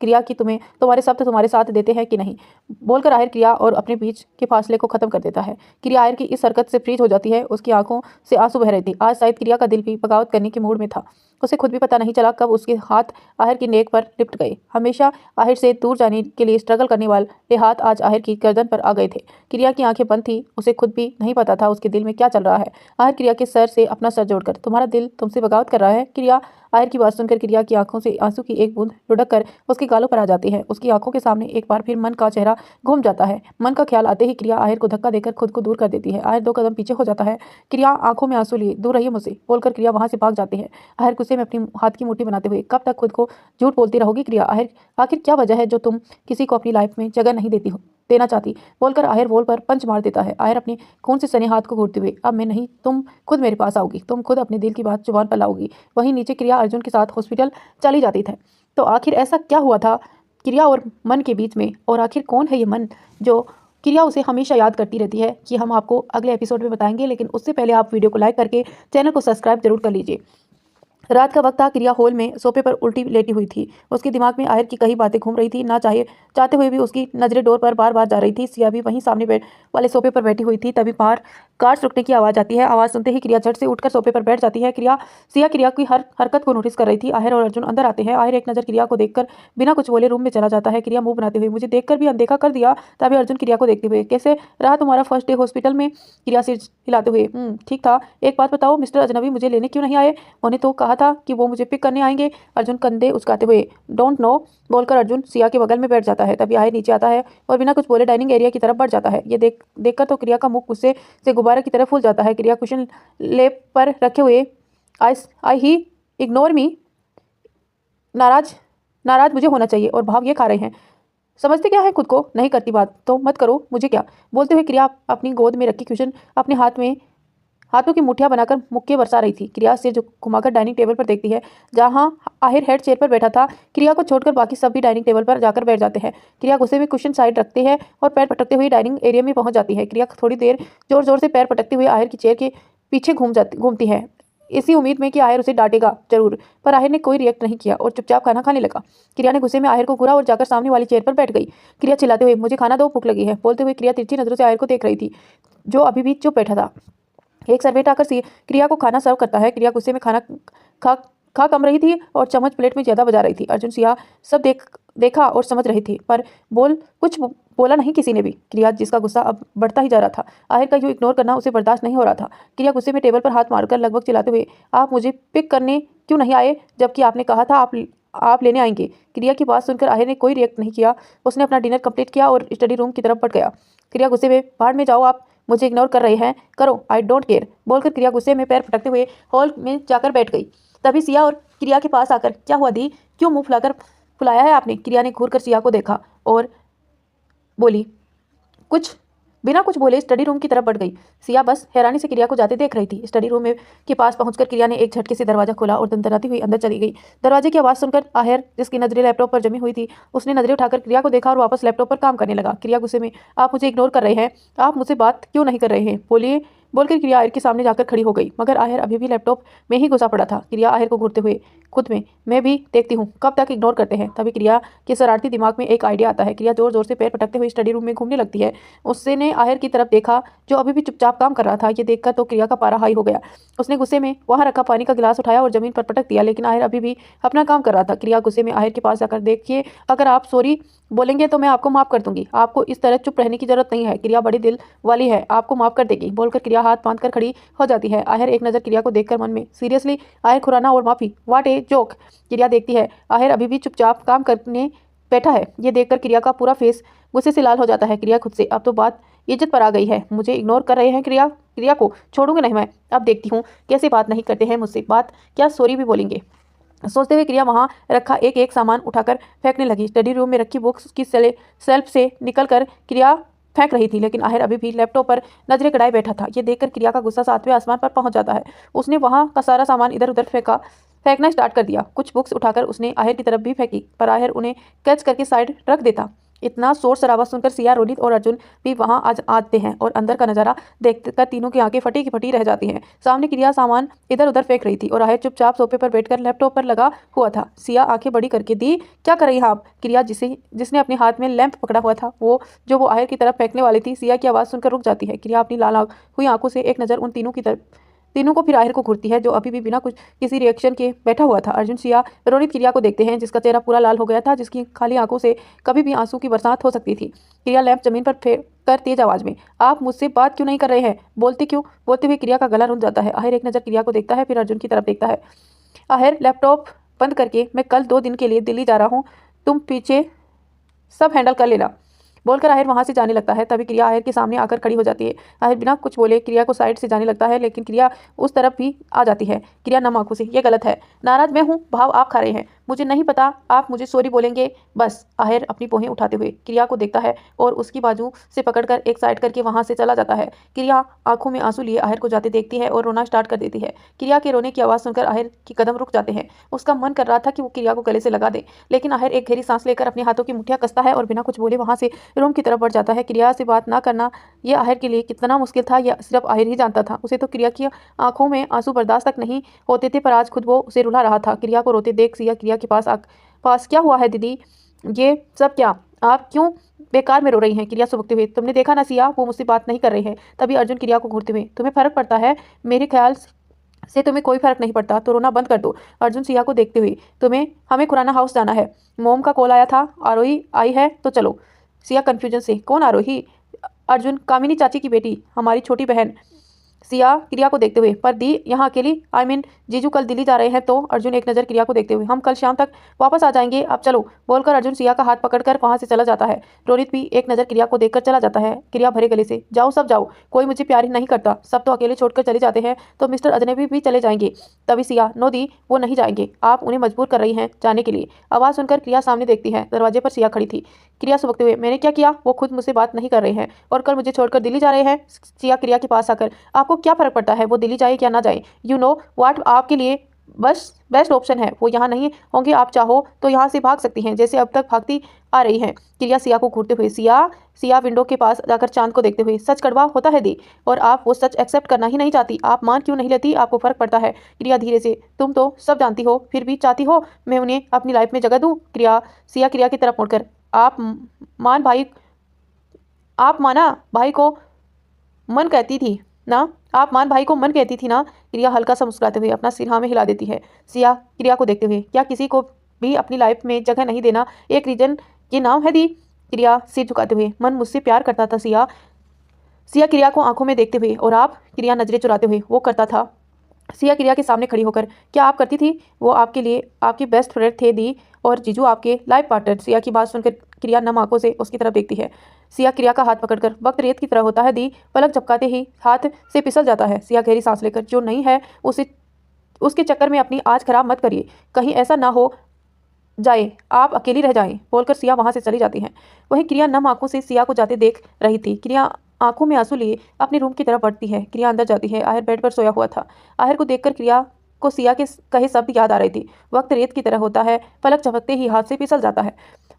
क्रिया की तुम्हारे शब्द तुम्हारे साथ देते हैं कि नहीं, बोलकर आहिर क्रिया और अपने बीच के फासले को खत्म कर देता है। क्रिया आहिर की इस हरकत से फ्रीज हो जाती है। उसकी आंखों से आंसू बह रहे थे। आज शायद क्रिया का दिल भी बगावत करने के मूड में था। उसे खुद भी पता नहीं चला कब उसके हाथ आहिर की नेक पर लिपट गए। हमेशा आहिर से दूर जाने के लिए स्ट्रगल करने वाले हाथ आज आहिर की गर्दन पर आ गए थे। क्रिया की आंखें बंद थी, उसे खुद भी नहीं पता था उसके दिल में क्या चल रहा है। आहिर क्रिया के सर से अपना सर जोड़कर, तुम्हारा दिल तुमसे बगावत कर रहा है क्रिया? आहिर की बात सुनकर क्रिया की आंखों से आंसू की एक बूंद लुढ़क कर उसके गालों पर आ जाती है। उसकी आंखों के सामने एक बार फिर मन का चेहरा घूम जाता है। मन का ख्याल आते ही क्रिया आहिर को धक्का देकर खुद को दूर कर देती है। आहिर 2 कदम पीछे हो जाता है। क्रिया आंखों में आंसू लिए, दूर रहिए मुझसे, बोलकर क्रिया वहां से भाग जाती है। आहिर गुस्से में अपनी हाथ की मुट्ठी बनाते हुए, कब तक खुद को झूठ बोलती रहोगी क्रिया? आखिर क्या वजह है जो तुम किसी को अपनी लाइफ में जगह नहीं देना चाहती, बोलकर आहिर वॉल पर पंच मार देता है। आहिर अपने खून से सने हाथ को घूरते हुए, अब मैं नहीं, तुम खुद मेरे पास आओगी, तुम खुद अपने दिल की बात जुबान पर लाओगी। वहीं नीचे क्रिया अर्जुन के साथ हॉस्पिटल चली जाती थी। तो आखिर ऐसा क्या हुआ था क्रिया और मन के बीच में, और आखिर कौन है ये मन जो क्रिया उसे हमेशा याद करती रहती है, कि हम आपको अगले एपिसोड में बताएंगे। लेकिन उससे पहले आप वीडियो को लाइक करके चैनल को सब्सक्राइब जरूर कर लीजिए। रात का वक्त था। क्रिया हॉल में सोफे पर उल्टी लेटी हुई थी। उसके दिमाग में आहिर की कई बातें घूम रही थी। चाहते हुए भी उसकी नजरें डोर पर बार बार जा रही थी। सिया भी वहीं सामने वाले सोफे पर बैठी हुई थी। तभी बाहर कार रुकने की आवाज़ आती है। आवाज़ सुनते ही क्रिया झट से उठकर सोफे पर बैठ जाती है। सिया क्रिया की हर हरकत को नोटिस कर रही थी। आहिर और अर्जुन अंदर आते हैं। आहिर एक नज़र क्रिया को देखकर बिना कुछ बोले रूम में चला जाता है। क्रिया मुंह बनाते हुए, मुझे देखकर भी अनदेखा कर दिया। तभी अर्जुन क्रिया को देखते हुए, कैसे रहा तुम्हारा फर्स्ट डे हॉस्पिटल में? क्रिया सिर हिलाते हुए, ठीक था। एक बात बताओ मिस्टर अजनबी, मुझे लेने क्यों नहीं आए? उन्होंने तो कहा था कि वो मुझे पिक करने आएंगे। अर्जुन कंधे उचकाते हुए, डोंट नो बोलकर अर्जुन सिया के बगल में बैठ जाता है। तभी आहिर नीचे आता है और बिना कुछ बोले डाइनिंग एरिया की तरफ बढ़ जाता है। ये देखकर तो क्रिया का मुंह गुस्से से गुब्बारे की तरफ फूल जाता है। क्रिया कुशन लेप पर रखे हुए, आई ही इग्नोर मी, नाराज नाराज मुझे होना चाहिए और भाव ये खा रहे हैं। समझते क्या है खुद को? नहीं करती बात तो मत करो, मुझे क्या? बोलते हुए क्रिया अपनी गोद में रखी क्वेश्चन अपने हाथों की मुठ्ठियां बनाकर मुक्के बरसा रही थी। क्रिया से जो घुमाकर डाइनिंग टेबल पर देखती है, जहां आहिर हेड चेयर पर बैठा था। क्रिया को छोड़कर बाकी सब भी डाइनिंग टेबल पर जाकर बैठ जाते हैं। क्रिया गुस्से में क्वेश्चन साइड रखते हैं और पैर पटकते हुए डाइनिंग एरिया में पहुंच जाती है। क्रिया थोड़ी देर जोर जोर से पैर पटकते हुए आहिर की चेयर के पीछे घूमती है, इसी उम्मीद में कि आहिर उसे डांटेगा जरूर। पर आहिर ने कोई रिएक्ट नहीं किया और चुपचाप खाना खाने लगा। क्रिया ने गुस्से में आहिर को घूरा और जाकर सामने वाली चेयर पर बैठ गई। क्रिया चिल्लाते हुए, मुझे खाना दो, भूख लगी है, बोलते हुए क्रिया तिरछी नजरों से आहिर को देख रही थी, जो अभी भी चुप बैठा था। एक सर्वेंट आकर क्रिया को खाना सर्व करता है। क्रिया गुस्से में खाना खा कम रही थी और चम्मच प्लेट में ज्यादा बजा रही थी। अर्जुन सिया सब देखा और समझ रही थी, पर कुछ बोला नहीं किसी ने भी। क्रिया जिसका गुस्सा अब बढ़ता ही जा रहा था, आहिर का यूं इग्नोर करना उसे बर्दाश्त नहीं हो रहा था। क्रिया गुस्से में टेबल पर हाथ मारकर लगभग चिल्लाते हुए, आप मुझे पिक करने क्यों नहीं आए, जबकि आपने कहा था आप लेने आएंगे? क्रिया की बात सुनकर आहिर ने कोई रिएक्ट नहीं किया। उसने अपना डिनर कंप्लीट किया और स्टडी रूम की तरफ बढ़ गया। क्रिया गुस्से में, बाहर में जाओ, आप मुझे इग्नोर कर रहे हैं, करो, आई डोंट केयर, बोलकर क्रिया गुस्से में पैर पटकते हुए हॉल में जाकर बैठ गई। तभी सिया और क्रिया के पास आकर, क्या हुआ दी, क्यों मुंह फुलाया है आपने? क्रिया ने घूर कर सिया को देखा और बोली, बिना कुछ बोले स्टडी रूम की तरफ बढ़ गई। सिया बस हैरानी से क्रिया को जाते देख रही थी। स्टडी रूम में के पास पहुंचकर क्रिया ने एक झटके से दरवाजा खोला और दंदनाती हुई अंदर चली गई। दरवाजे की आवाज़ सुनकर आहिर, जिसकी नजरें लैपटॉप पर जमी हुई थी, उसने नजरें उठाकर क्रिया को देखा और वापस लैपटॉप पर काम करने लगा। क्रिया गुस्से में, आप मुझे इग्नोर कर रहे हैं, आप मुझसे बात क्यों नहीं कर रहे हैं, बोलिए, बोलकर क्रिया आहिर के सामने जाकर खड़ी हो गई। मगर आहिर अभी भी लैपटॉप में ही घुसा पड़ा था। क्रिया आहिर को घूरते हुए, खुद में, मैं भी देखती हूँ कब तक इग्नोर करते हैं। तभी क्रिया के शरारती दिमाग में एक आइडिया आता है। क्रिया जोर जोर से पैर पटकते हुए स्टडी रूम में घूमने लगती है। उसने आहिर की तरफ देखा, जो अभी भी चुपचाप काम कर रहा था। ये देखकर तो क्रिया का पारा हाई हो गया। उसने गुस्से में वहां रखा पानी का गिलास उठाया और जमीन पर पटक दिया, लेकिन आहिर अभी भी अपना काम कर रहा था। क्रिया गुस्से में आहिर के पास जाकर, देखिए, अगर आप सॉरी बोलेंगे तो मैं आपको माफ कर दूंगी, आपको इस तरह चुप रहने की जरूरत नहीं है, क्रिया बड़ी दिल वाली है, आपको माफ कर देगी, बोलकर क्रिया हाथ बांध कर खड़ी हो जाती है। आहिर एक नज़र क्रिया को देखकर मन में, सीरियसली आहिर खुराना और माफी, व्हाट ए जोक। क्रिया देखती है आहिर अभी भी चुपचाप काम करने बैठा है। ये देखकर क्रिया का पूरा फेस गुस्से से लाल हो जाता है। क्रिया खुद से, अब तो बात इज्जत पर आ गई है, मुझे इग्नोर कर रहे हैं, क्रिया को छोड़ूंगी नहीं मैं, अब देखती हूँ कैसे बात नहीं करते हैं मुझसे, बात क्या सॉरी भी बोलेंगे। सोचते हुए क्रिया वहां रखा एक एक सामान उठाकर फेंकने लगी। स्टडी रूम में रखी बुक्स की सेल्फ से निकलकर क्रिया फेंक रही थी, लेकिन आहिर अभी भी लैपटॉप पर नजरें गड़ाए बैठा था। ये देखकर क्रिया का गुस्सा 7वें आसमान पर पहुंच जाता है। उसने वहां का सारा सामान इधर उधर फेंकना स्टार्ट कर दिया। कुछ बुक्स उठाकर उसने आहिर की तरफ भी फेंकी, पर आहिर उन्हें कैच करके साइड रख देता। इतना शोर शराबा सुनकर सिया, रोनित और अर्जुन भी वहां आते हैं और अंदर का नजारा देखकर तीनों की आंखें फटी की फटी रह जाती हैं। सामने क्रिया सामान इधर उधर फेंक रही थी और आहिर चुपचाप सोफे पर बैठकर लैपटॉप पर लगा हुआ था। सिया आंखें बड़ी करके, दी क्या कर रही हैं आप? क्रिया जिसने अपने हाथ में लैंप पकड़ा हुआ था, वो आहिर की तरफ फेंकने वाली थी। सिया की आवाज़ सुनकर रुक जाती है। क्रिया अपनी लाल हुई आंखों से एक नज़र उन तीनों को फिर आहिर को घूरती है, जो अभी भी बिना किसी रिएक्शन के बैठा हुआ था। अर्जुन, सिया, रोनित क्रिया को देखते हैं, जिसका चेहरा पूरा लाल हो गया था, जिसकी खाली आंखों से कभी भी आंसू की बरसात हो सकती थी। क्रिया लैंप जमीन पर फेंक कर तेज आवाज में, आप मुझसे बात क्यों नहीं कर रहे हैं, बोलते हुए क्रिया का गला रुंध जाता है। आहिर एक नज़र क्रिया को देखता है, फिर अर्जुन की तरफ देखता है। आहिर, लैपटॉप बंद करके मैं कल 2 दिन के लिए दिल्ली जा रहा हूँ, तुम पीछे सब हैंडल कर लेना, बोलकर आहिर वहां से जाने लगता है। तभी क्रिया आहिर के सामने आकर खड़ी हो जाती है। आहिर बिना कुछ बोले क्रिया को साइड से जाने लगता है, लेकिन क्रिया उस तरफ भी आ जाती है। क्रिया नम आंखों से, ये गलत है, नाराज मैं हूँ, भाव आप खा रहे हैं, मुझे नहीं पता, आप मुझे सॉरी बोलेंगे बस। आहिर अपनी पोहें उठाते हुए क्रिया को देखता है और उसकी बाजू से पकड़कर एक साइड करके वहां से चला जाता है। क्रिया आंखों में आंसू लिए आहिर को जाते देखती है और रोना स्टार्ट कर देती है। क्रिया के रोने की आवाज़ सुनकर आहिर की कदम रुक जाते हैं। उसका मन कर रहा था कि वो क्रिया को गले से लगा दे, लेकिन आहिर एक गहरी सांस लेकर अपने हाथों की मुठ्ठियां कसता है और बिना कुछ बोले वहां से रूम की तरफ बढ़ जाता है। क्रिया से बात ना करना यह आहिर के लिए कितना मुश्किल था, यह सिर्फ आहिर ही जानता था। उसे तो क्रिया की आंखों में आंसू बर्दाश्त तक नहीं होते थे, पर आज खुद वो उसे रुला रहा था। क्रिया को रोते देख सिया क्रिया के पास क्या हुआ है दीदी, ये सब क्या, आप क्यों बेकार में रो रही हैं। क्रिया सुबकते हुए, तुमने देखा ना सिया, वो मुझसे बात नहीं कर रही है। तभी अर्जुन क्रिया को घूरते हुए, तुम्हें फर्क पड़ता है? मेरे ख्याल से तुम्हें कोई फर्क नहीं पड़ता, तो रोना बंद कर दो। अर्जुन सिया को देखते हुए, हमें खुराना हाउस जाना है, मोम का कॉल आया था, आरोही आई है तो चलो। सिया कंफ्यूजन से, कौन आरोही? अर्जुन, कामिनी चाची की बेटी, हमारी छोटी बहन। सिया क्रिया को देखते हुए, पर दी यहाँ अकेली? जीजू कल दिल्ली जा रहे हैं तो? अर्जुन एक नज़र क्रिया को देखते हुए, हम कल शाम तक वापस आ जाएंगे, अब चलो, बोलकर अर्जुन सिया का हाथ पकड़कर वहां से चला जाता है। रोनित भी एक नज़र क्रिया को देखकर चला जाता है। क्रिया भरे गले से, जाओ सब जाओ, कोई मुझे प्यार ही नहीं करता, सब तो अकेले छोड़कर चले जाते हैं, तो मिस्टर अजनबी भी चले जाएंगे। तभी सिया, नो दी, वो नहीं जाएंगे, आप उन्हें मजबूर कर रही हैं जाने के लिए। आवाज़ सुनकर क्रिया सामने देखती है, दरवाजे पर सिया खड़ी थी। क्रिया सुबकते हुए, मैंने क्या किया? वो खुद मुझसे बात नहीं कर रहे हैं और कल मुझे छोड़कर दिल्ली जा रहे हैं। सिया क्रिया के पास आकर, आपको क्या फर्क पड़ता है वो दिल्ली जाए या ना जाए? यू नो व्हाट, आपके लिए बस बेस्ट ऑप्शन है, वो यहाँ नहीं होंगे, आप चाहो तो यहाँ से भाग सकती हैं, जैसे अब तक भागती आ रही हैं। क्रिया सिया को घूरते हुए, सिया विंडो के पास जाकर चांद को देखते हुए, सच कड़वा होता है दी, और आप वो सच एक्सेप्ट करना ही नहीं चाहती, आप मान क्यों नहीं लेती? आपको फर्क पड़ता है? क्रिया धीरे से, तुम तो सब जानती हो, फिर भी चाहती हो मैं उन्हें अपनी लाइफ में जगह दूँ? सिया क्रिया की तरफ मुड़कर, आप मान भाई आप माना भाई को मन कहती थी ना, आप मान भाई को मन कहती थी ना? क्रिया हल्का सा मुस्कुराते हुए अपना सिर हाँ में हिला देती है। सिया क्रिया को देखते हुए, क्या किसी को भी अपनी लाइफ में जगह नहीं देना एक रीजन के नाम है दी? क्रिया सिर झुकाते हुए, मन मुझसे प्यार करता था सिया। सिया क्रिया को आंखों में देखते हुए, और आप? क्रिया नजरें चुराते हुए, वो करता था। सिया क्रिया के सामने खड़ी होकर, क्या आप करती थी? वो आपके लिए आपकी बेस्ट फ्रेंड थे दी, और जीजू आपके लाइफ पार्टनर। सिया की बात सुनकर क्रिया नम आंखों से उसकी तरफ देखती है। सिया क्रिया का हाथ पकड़कर, वक्त रेत की तरह होता है दी, पलक झपकाते ही हाथ से फिसल जाता है। सिया गहरी सांस लेकर, जो नहीं है उसे उसके चक्कर में अपनी आज खराब मत करिए, कहीं ऐसा ना हो जाए आप अकेली रह जाएं, बोलकर सिया वहां से चली जाती है। वहीं क्रिया नम आंखों से सिया को जाते देख रही थी। क्रिया आंखों में आंसू लिए अपने रूम की तरफ बढ़ती है। क्रिया अंदर जाती है। आहर बेड पर सोया हुआ था। आहर को देखकर क्रिया को सिया के कहे शब्द याद आ रही थी, वक्त रेत की तरह होता है, पलक झपकते ही हाथ से फिसल जाता है,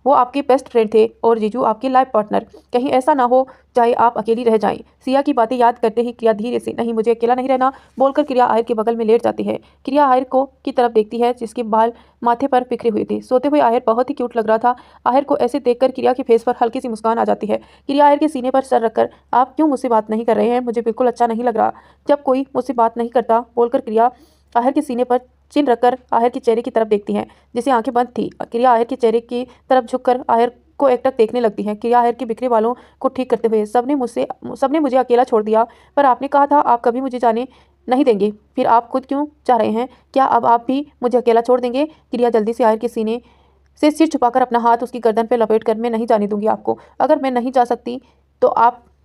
वो आपके बेस्ट फ्रेंड थे और जीजू आपके लाइफ पार्टनर, कहीं ऐसा ना हो चाहे आप अकेली रह जाएं। सिया की बातें याद करते ही क्रिया धीरे से, नहीं मुझे अकेला नहीं रहना, बोलकर क्रिया आहर के बगल में लेट जाती है। क्रिया आहर को की तरफ देखती है जिसके बाल माथे पर बिखरे हुए थे। सोते हुए आहर बहुत ही क्यूट लग रहा था। आहर को ऐसे देखकर क्रिया के फेस पर हल्की सी मुस्कान आ जाती है। क्रिया आहर के सीने पर सर रखकर, आप क्यों मुझसे बात नहीं कर रहे हैं? मुझे बिल्कुल अच्छा नहीं लग रहा जब कोई मुझसे बात नहीं करता, बोलकर क्रिया आहर के सीने पर चिन रखकर आहर के चेहरे की तरफ देखती है जिसे आंखें बंद थी। क्रिया आहर के चेहरे की तरफ झुककर आहर को एकटक देखने लगती है। क्रिया आहर के बिखरे बालों को ठीक करते हुए, सबने मुझे अकेला छोड़ दिया, पर आपने कहा था आप कभी मुझे जाने नहीं देंगे, फिर आप खुद क्यों चाह रहे हैं? क्या अब आप भी मुझे अकेला छोड़ देंगे? क्रिया जल्दी से आहर के सीने से सिर छुपाकर अपना हाथ उसकी गर्दन पर लपेट कर, मैं नहीं जाने दूंगी आपको, अगर मैं नहीं जा सकती तो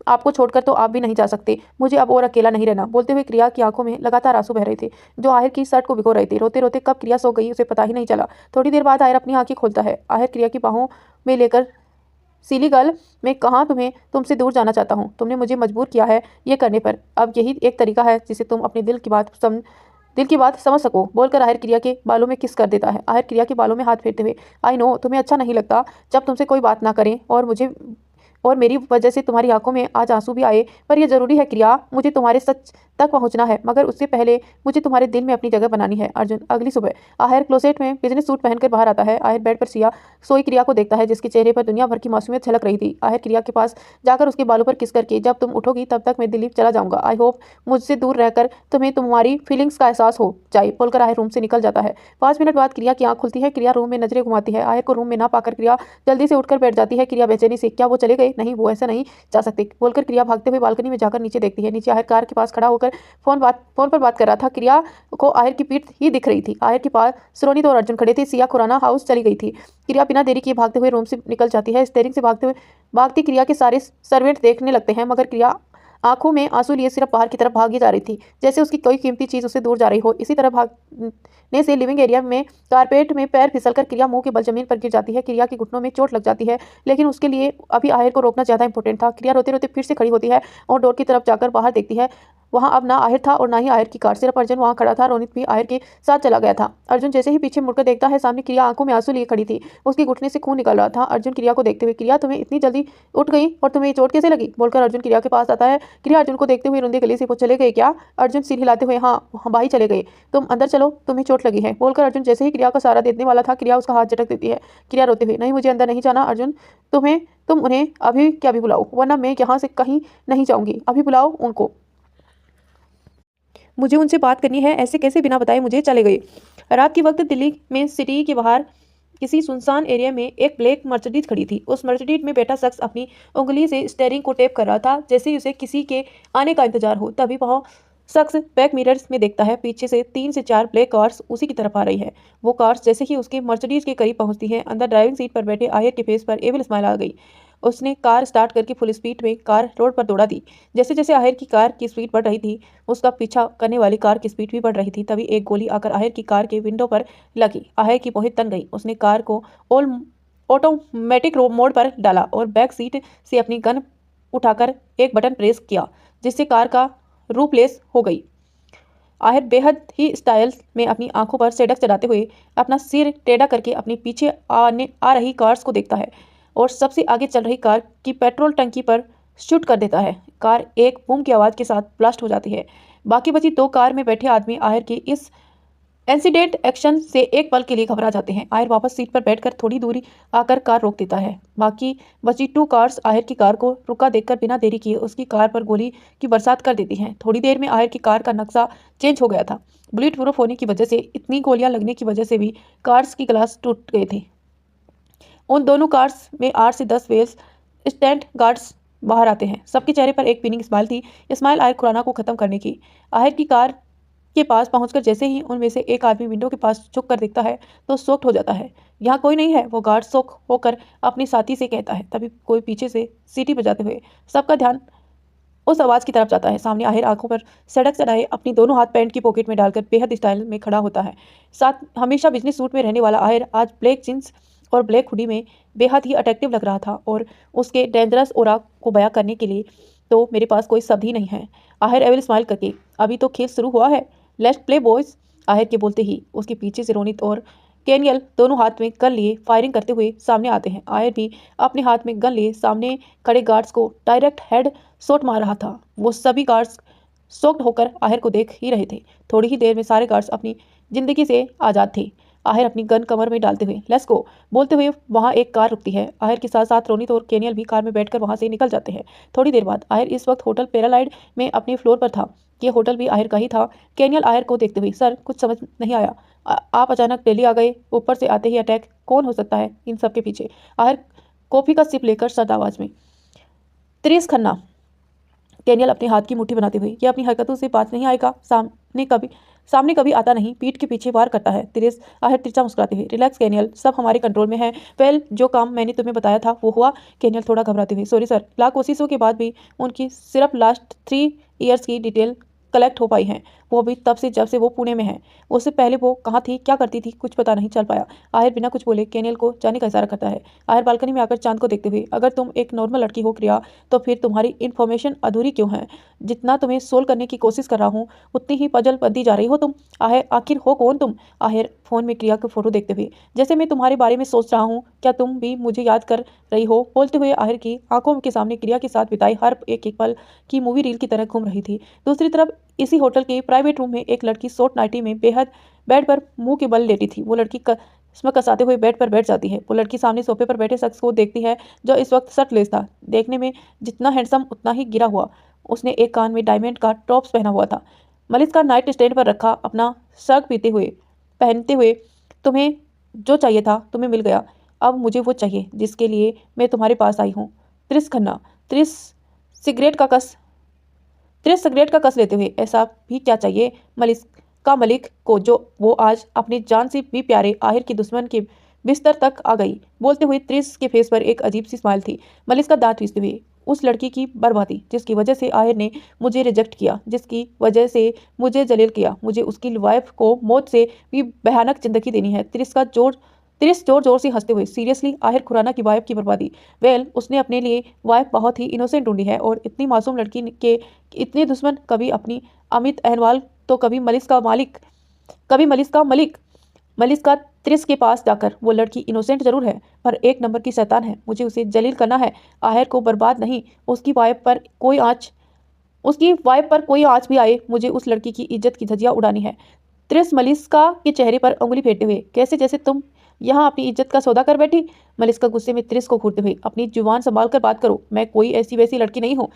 आपको छोड़कर तो आप भी नहीं जा सकते, मुझे अब और अकेला नहीं रहना। बोलते हुए क्रिया की आंखों में लगातार आंसू बह रहे थे जो आहर की शर्ट को भिगो रहे थे। रोते रोते कब क्रिया सो गई उसे पता ही नहीं चला। थोड़ी देर बाद आहर अपनी आंखें खोलता है। आहर क्रिया की बाहों में लेकर, सिली गर्ल, मैं कहाँ तुमसे दूर जाना चाहता हूँ, तुमने मुझे मजबूर किया है ये करने पर, अब यही एक तरीका है जिसे तुम अपने दिल की बात समझ सको, बोलकर आहर क्रिया के बालों में किस कर देता है। आहर क्रिया के बालों में हाथ फेरते हुए, आई नो तुम्हें अच्छा नहीं लगता जब तुमसे कोई बात ना करें, और मेरी वजह से तुम्हारी आंखों में आज आंसू भी आए, पर यह जरूरी है क्रिया, मुझे तुम्हारे सच तक पहुंचना है, मगर उससे पहले मुझे तुम्हारे दिल में अपनी जगह बनानी है। अर्जुन। अगली सुबह आहर क्लोसेट में बिजनेस सूट पहनकर बाहर आता है। आहर बेड पर सिया सोई क्रिया को देखता है जिसके चेहरे पर दुनिया भर की मासूमियत छलक रही थी। आहर क्रिया के पास जाकर उसके बालों पर किस करके, जब तुम उठोगी तब तक मैं दिल्ली चला जाऊंगा, आई होप मुझसे दूर रहकर तुम्हें तुम्हारी फीलिंग्स का एहसास हो जाए, बोलकर आहर रूम से निकल जाता है। 5 मिनट बाद क्रिया की आंख खुलती है। क्रिया रूम में नजरें घुमाती है। आहर को रूम में ना पाकर क्रिया जल्दी से उठकर बैठ जाती है। क्रिया बेचैनी से, क्या वो चले गए? नहीं, वो ऐसा नहीं जा सकते, बोलकर क्रिया भागते हुए बालकनी में जाकर नीचे देखती है। नीचे आहर कार के पास खड़ा होकर फोन पर बात कर रहा था। क्रिया को आहर की पीठ ही दिख रही थी। आहर के पास सुरोनित और अर्जुन खड़े थे। सिया खुराना हाउस चली गई थी। क्रिया बिना देरी किए भागते हुए रूम से निकल जाती है। स्टेयरिंग से भागती क्रिया के सारे सर्वेंट देखने लगते हैं, मगर क्रिया आंखों में आंसू लिए सिर्फ बाहर की तरफ भागी जा रही थी, जैसे उसकी कोई कीमती चीज उससे दूर जा रही हो। इसी तरह भागने से लिविंग एरिया में कारपेट में पैर फिसलकर क्रिया मुंह के बल जमीन पर गिर जाती है। क्रिया के घुटनों में चोट लग जाती है, लेकिन उसके लिए अभी आहर को रोकना ज्यादा इंपॉर्टेंट था। क्रिया रोते रोते फिर से खड़ी होती है और डोर की तरफ जाकर बाहर देखती है। वहाँ अब ना आहिर था और ना ही आहिर की कार। सिर्फ अर्जुन वहाँ खड़ा था। रोनित भी आहिर के साथ चला गया था। अर्जुन जैसे ही पीछे मुड़कर देखता है, सामने क्रिया आंखों में आंसू लिए खड़ी थी। उसकी घुटने से खून निकल रहा था। अर्जुन क्रिया को देखते हुए, क्रिया तुम्हें इतनी जल्दी उठ गई और तुम्हें ये चोट कैसे लगी, बोलकर अर्जुन क्रिया के पास आता है। क्रिया अर्जुन को देखते हुए रुंधी गली से, वो चले गए क्या? अर्जुन सिर हिलाते हुए, हाँ भाई चले गए। तुम अंदर चलो, तुम्हें चोट लगी है, बोलकर अर्जुन जैसे ही क्रिया का सहारा देने वाला था, क्रिया उसका हाथ झटक देती है। क्रिया रोते हुए, नहीं मुझे अंदर नहीं जाना अर्जुन, तुम उन्हें अभी क्या भी बुलाओ, वरना मैं यहाँ से कहीं नहीं जाऊंगी। अभी बुलाओ उनको, मुझे उनसे बात करनी है। ऐसे कैसे बिना बताए मुझे चले गए? रात के वक्त दिल्ली में सिटी के बाहर किसी सुनसान एरिया में एक ब्लैक मर्सिडीज खड़ी थी। उस मर्सिडीज में बैठा शख्स अपनी उंगली से स्टीयरिंग को टेप कर रहा था, जैसे ही उसे किसी के आने का इंतजार हो। तभी वह शख्स बैक मिरर्स में देखता है, पीछे से 3 से 4 ब्लैक कार्स उसी की तरफ आ रही है। वो कार्स जैसे ही उसके मर्सिडीज के करीब पहुंचती हैं, अंदर ड्राइविंग सीट पर बैठे आहिर के फेस पर एविल स्माइल आ गई। उसने कार स्टार्ट करके फुल स्पीड में कार रोड पर दौड़ा दी। जैसे जैसे आहिर की कार की स्पीड बढ़ रही थी, उसका पीछा करने वाली कार की स्पीड भी बढ़ रही थी। तभी एक गोली आकर आहिर की कार के विंडो पर लगी। आहिर की मोहित तन गई। उसने कार को ऑटोमेटिक मोड पर डाला और बैक सीट से अपनी गन उठाकर एक बटन प्रेस किया, जिससे कार का रूपलेस हो गई। आहिर बेहद ही स्टाइल में अपनी आंखों पर सेडक चढ़ाते हुए अपना सिर टेढ़ा करके अपने पीछे आ रही कार्स को देखता है और सबसे आगे चल रही कार की पेट्रोल टंकी पर शूट कर देता है। कार एक बूम की आवाज़ के साथ ब्लास्ट हो जाती है। बाकी बची 2 कार में बैठे आदमी आहिर की इस इंसिडेंट एक्शन से एक पल के लिए घबरा जाते हैं। आहिर वापस सीट पर बैठकर थोड़ी दूरी आकर कार रोक देता है। बाकी बची 2 कार्स आहिर की कार को रुका देखकर बिना देरी किए उसकी कार पर गोली की बरसात कर देती हैं। थोड़ी देर में आहिर की कार का नक्शा चेंज हो गया था। बुलेट प्रूफ होने की वजह से, इतनी गोलियां लगने की वजह से भी कार्स की ग्लास टूट गए थे। उन दोनों कार्स में 8 से 10 वेल्स स्टैंड गार्ड्स बाहर आते हैं। सबके चेहरे पर एक पिनिंग स्माइल थी। स्माइल आहिर खुराना को खत्म करने की। आहिर की कार के पास पहुंचकर जैसे ही उनमें से एक आदमी विंडो के पास झुक कर देखता है तो शॉक्ड हो जाता है। यहाँ कोई नहीं है, वो गार्ड शॉक होकर अपने साथी से कहता है। तभी कोई पीछे से सीटी बजाते हुए सबका ध्यान उस आवाज़ की तरफ जाता है। सामने आहिर आंखों पर सड़क चढ़ाए अपनी दोनों हाथ पैंट की पॉकेट में डालकर बेहद स्टाइल में खड़ा होता है। साथ हमेशा बिजनेस सूट में रहने वाला आहिर आज ब्लैक जींस और ब्लैक हुडी में बेहद ही अट्रैक्टिव लग रहा था और उसके डेंजरस ऑरा को बयां करने के लिए तो मेरे पास कोई शब्द ही नहीं है। आहिर एविल स्माइल करके, अभी तो खेल शुरू हुआ है, लेट्स प्ले बॉयज। आहिर के बोलते ही उसके पीछे से रोनित और कैनियल दोनों हाथ में गन लिए फायरिंग करते हुए सामने आते हैं। आहिर भी अपने हाथ में गन लिए सामने खड़े गार्ड्स को डायरेक्ट हेड शॉट मार रहा था। वो सभी गार्ड्स शॉक्ड होकर आहिर को देख ही रहे थे। थोड़ी ही देर में सारे गार्ड्स अपनी जिंदगी से आज़ाद थे। आहिर अपनी गन कमर में डालते हुए लेट्स गो बोलते हुए वहाँ एक कार रुकती है। आहिर के साथ साथ रोनित और कैनियल भी कार में बैठकर वहाँ से निकल जाते हैं। थोड़ी देर बाद आहिर इस वक्त होटल पैरालाइड में अपने फ्लोर पर था। ये होटल भी आहिर का ही था। कैनियल आहिर को देखते हुए, सर कुछ समझ नहीं आया, आप अचानक दिल्ली आ गए, ऊपर से आते ही अटैक, कौन हो सकता है इन सब के पीछे? आहिर कॉफी का सिप लेकर सर्द आवाज में, त्रिस खन्ना। कैनियल अपने हाथ की मुट्ठी बनाते हुए, ये अपनी हरकतों से बात नहीं आएगा, सामने कभी आता नहीं, पीठ के पीछे वार करता है। तिरेस आहिर तिरछा मुस्कुराते हुए, रिलैक्स कैनियल, सब हमारे कंट्रोल में है। वेल जो काम मैंने तुम्हें बताया था वो हुआ। कैनियल थोड़ा घबराते हुए, सॉरी सर, लाख कोशिशों के बाद भी उनकी सिर्फ लास्ट 3 ईयर्स की डिटेल कलेक्ट हो पाई हैं, वो भी तब से जब से वो पुणे में है। उससे पहले वो कहाँ थी, क्या करती थी, कुछ पता नहीं चल पाया। आहिर बिना कुछ बोले कैनियल को जाने का इशारा करता है। आहिर बालकनी में आकर चांद को देखते हुए, अगर तुम एक नॉर्मल लड़की हो क्रिया, तो फिर तुम्हारी इन्फॉर्मेशन अधूरी क्यों है? जितना तुम्हें सोल्व करने की कोशिश कर रहा हूँ उतनी ही पजल बनती जा रही हो तुम। आहिर आखिर हो कौन तुम? आहिर फोन में क्रिया की फोटो देखते हुए, जैसे मैं तुम्हारे बारे में सोच रहा हूँ, क्या तुम भी मुझे याद कर रही हो? बोलते हुए आहिर की आंखों के सामने क्रिया के साथ बिताई हर एक पल की मूवी रील की तरह घूम रही थी। दूसरी तरफ इसी होटल के प्राइवेट रूम में एक लड़की शॉर्ट नाइटी में बेहद बेड पर मुंह के बल लेटी थी। वो लड़की इसमें कसाते हुए बेड पर बैठ जाती है। वो लड़की सामने सोफे पर बैठे शख्स को देखती है जो इस वक्त शर्टलेस था, देखने में जितना हैंडसम उतना ही गिरा हुआ। उसने एक कान में डायमंड का टॉप्स पहना हुआ था। मलिस का नाइट स्टैंड पर रखा अपना शर्ट पहनते हुए, तुम्हें जो चाहिए था तुम्हें मिल गया, अब मुझे वो चाहिए जिसके लिए मैं तुम्हारे पास आई हूँ। त्रिस खन्ना। त्रिस सिगरेट का कस लेते हुए, ऐसा भी क्या चाहिए मलिक को जो वो आज अपनी जान से भी प्यारे आहिर के दुश्मन के बिस्तर तक आ गई। बोलते हुए त्रिस के फेस पर एक अजीब सी स्माइल थी। मलिस का दांत पीसते हुए, उस लड़की की बर्बादी जिसकी वजह से आहिर ने मुझे रिजेक्ट किया, जिसकी वजह से मुझे जलील किया, मुझे उसकी वाइफ को मौत से भी भयानक जिंदगी देनी है। त्रिस का जोर त्रिस जोर जोर से हंसते हुए, सीरियसली आहिर खुराना की वाइफ की बर्बादी? वेल, उसने अपने लिए वाइफ बहुत ही इनोसेंट ढूंढी है और इतनी मासूम लड़की के इतने दुश्मन, कभी अपनी अमित अहनवाल तो कभी मलिस का मालिक, कभी मलिस का मलिक। मलिस का त्रिस के पास जाकर वो लड़की इनोसेंट जरूर है पर एक नंबर की शैतान है। मुझे उसे जलील करना है। आहिर को बर्बाद नहीं, उसकी वाइफ पर कोई आँच भी आए, मुझे उस लड़की की इज्जत की धज्जियां उड़ानी है। त्रिस मलिस्का के चेहरे पर उंगली फेरते हुए, कैसे जैसे तुम यहाँ अपनी इज्जत का सौदा कर बैठी। मलिस्का गुस्से में त्रिस को घूरते हुए, अपनी जुबान संभाल कर बात करो, मैं कोई ऐसी वैसी लड़की नहीं हूँ।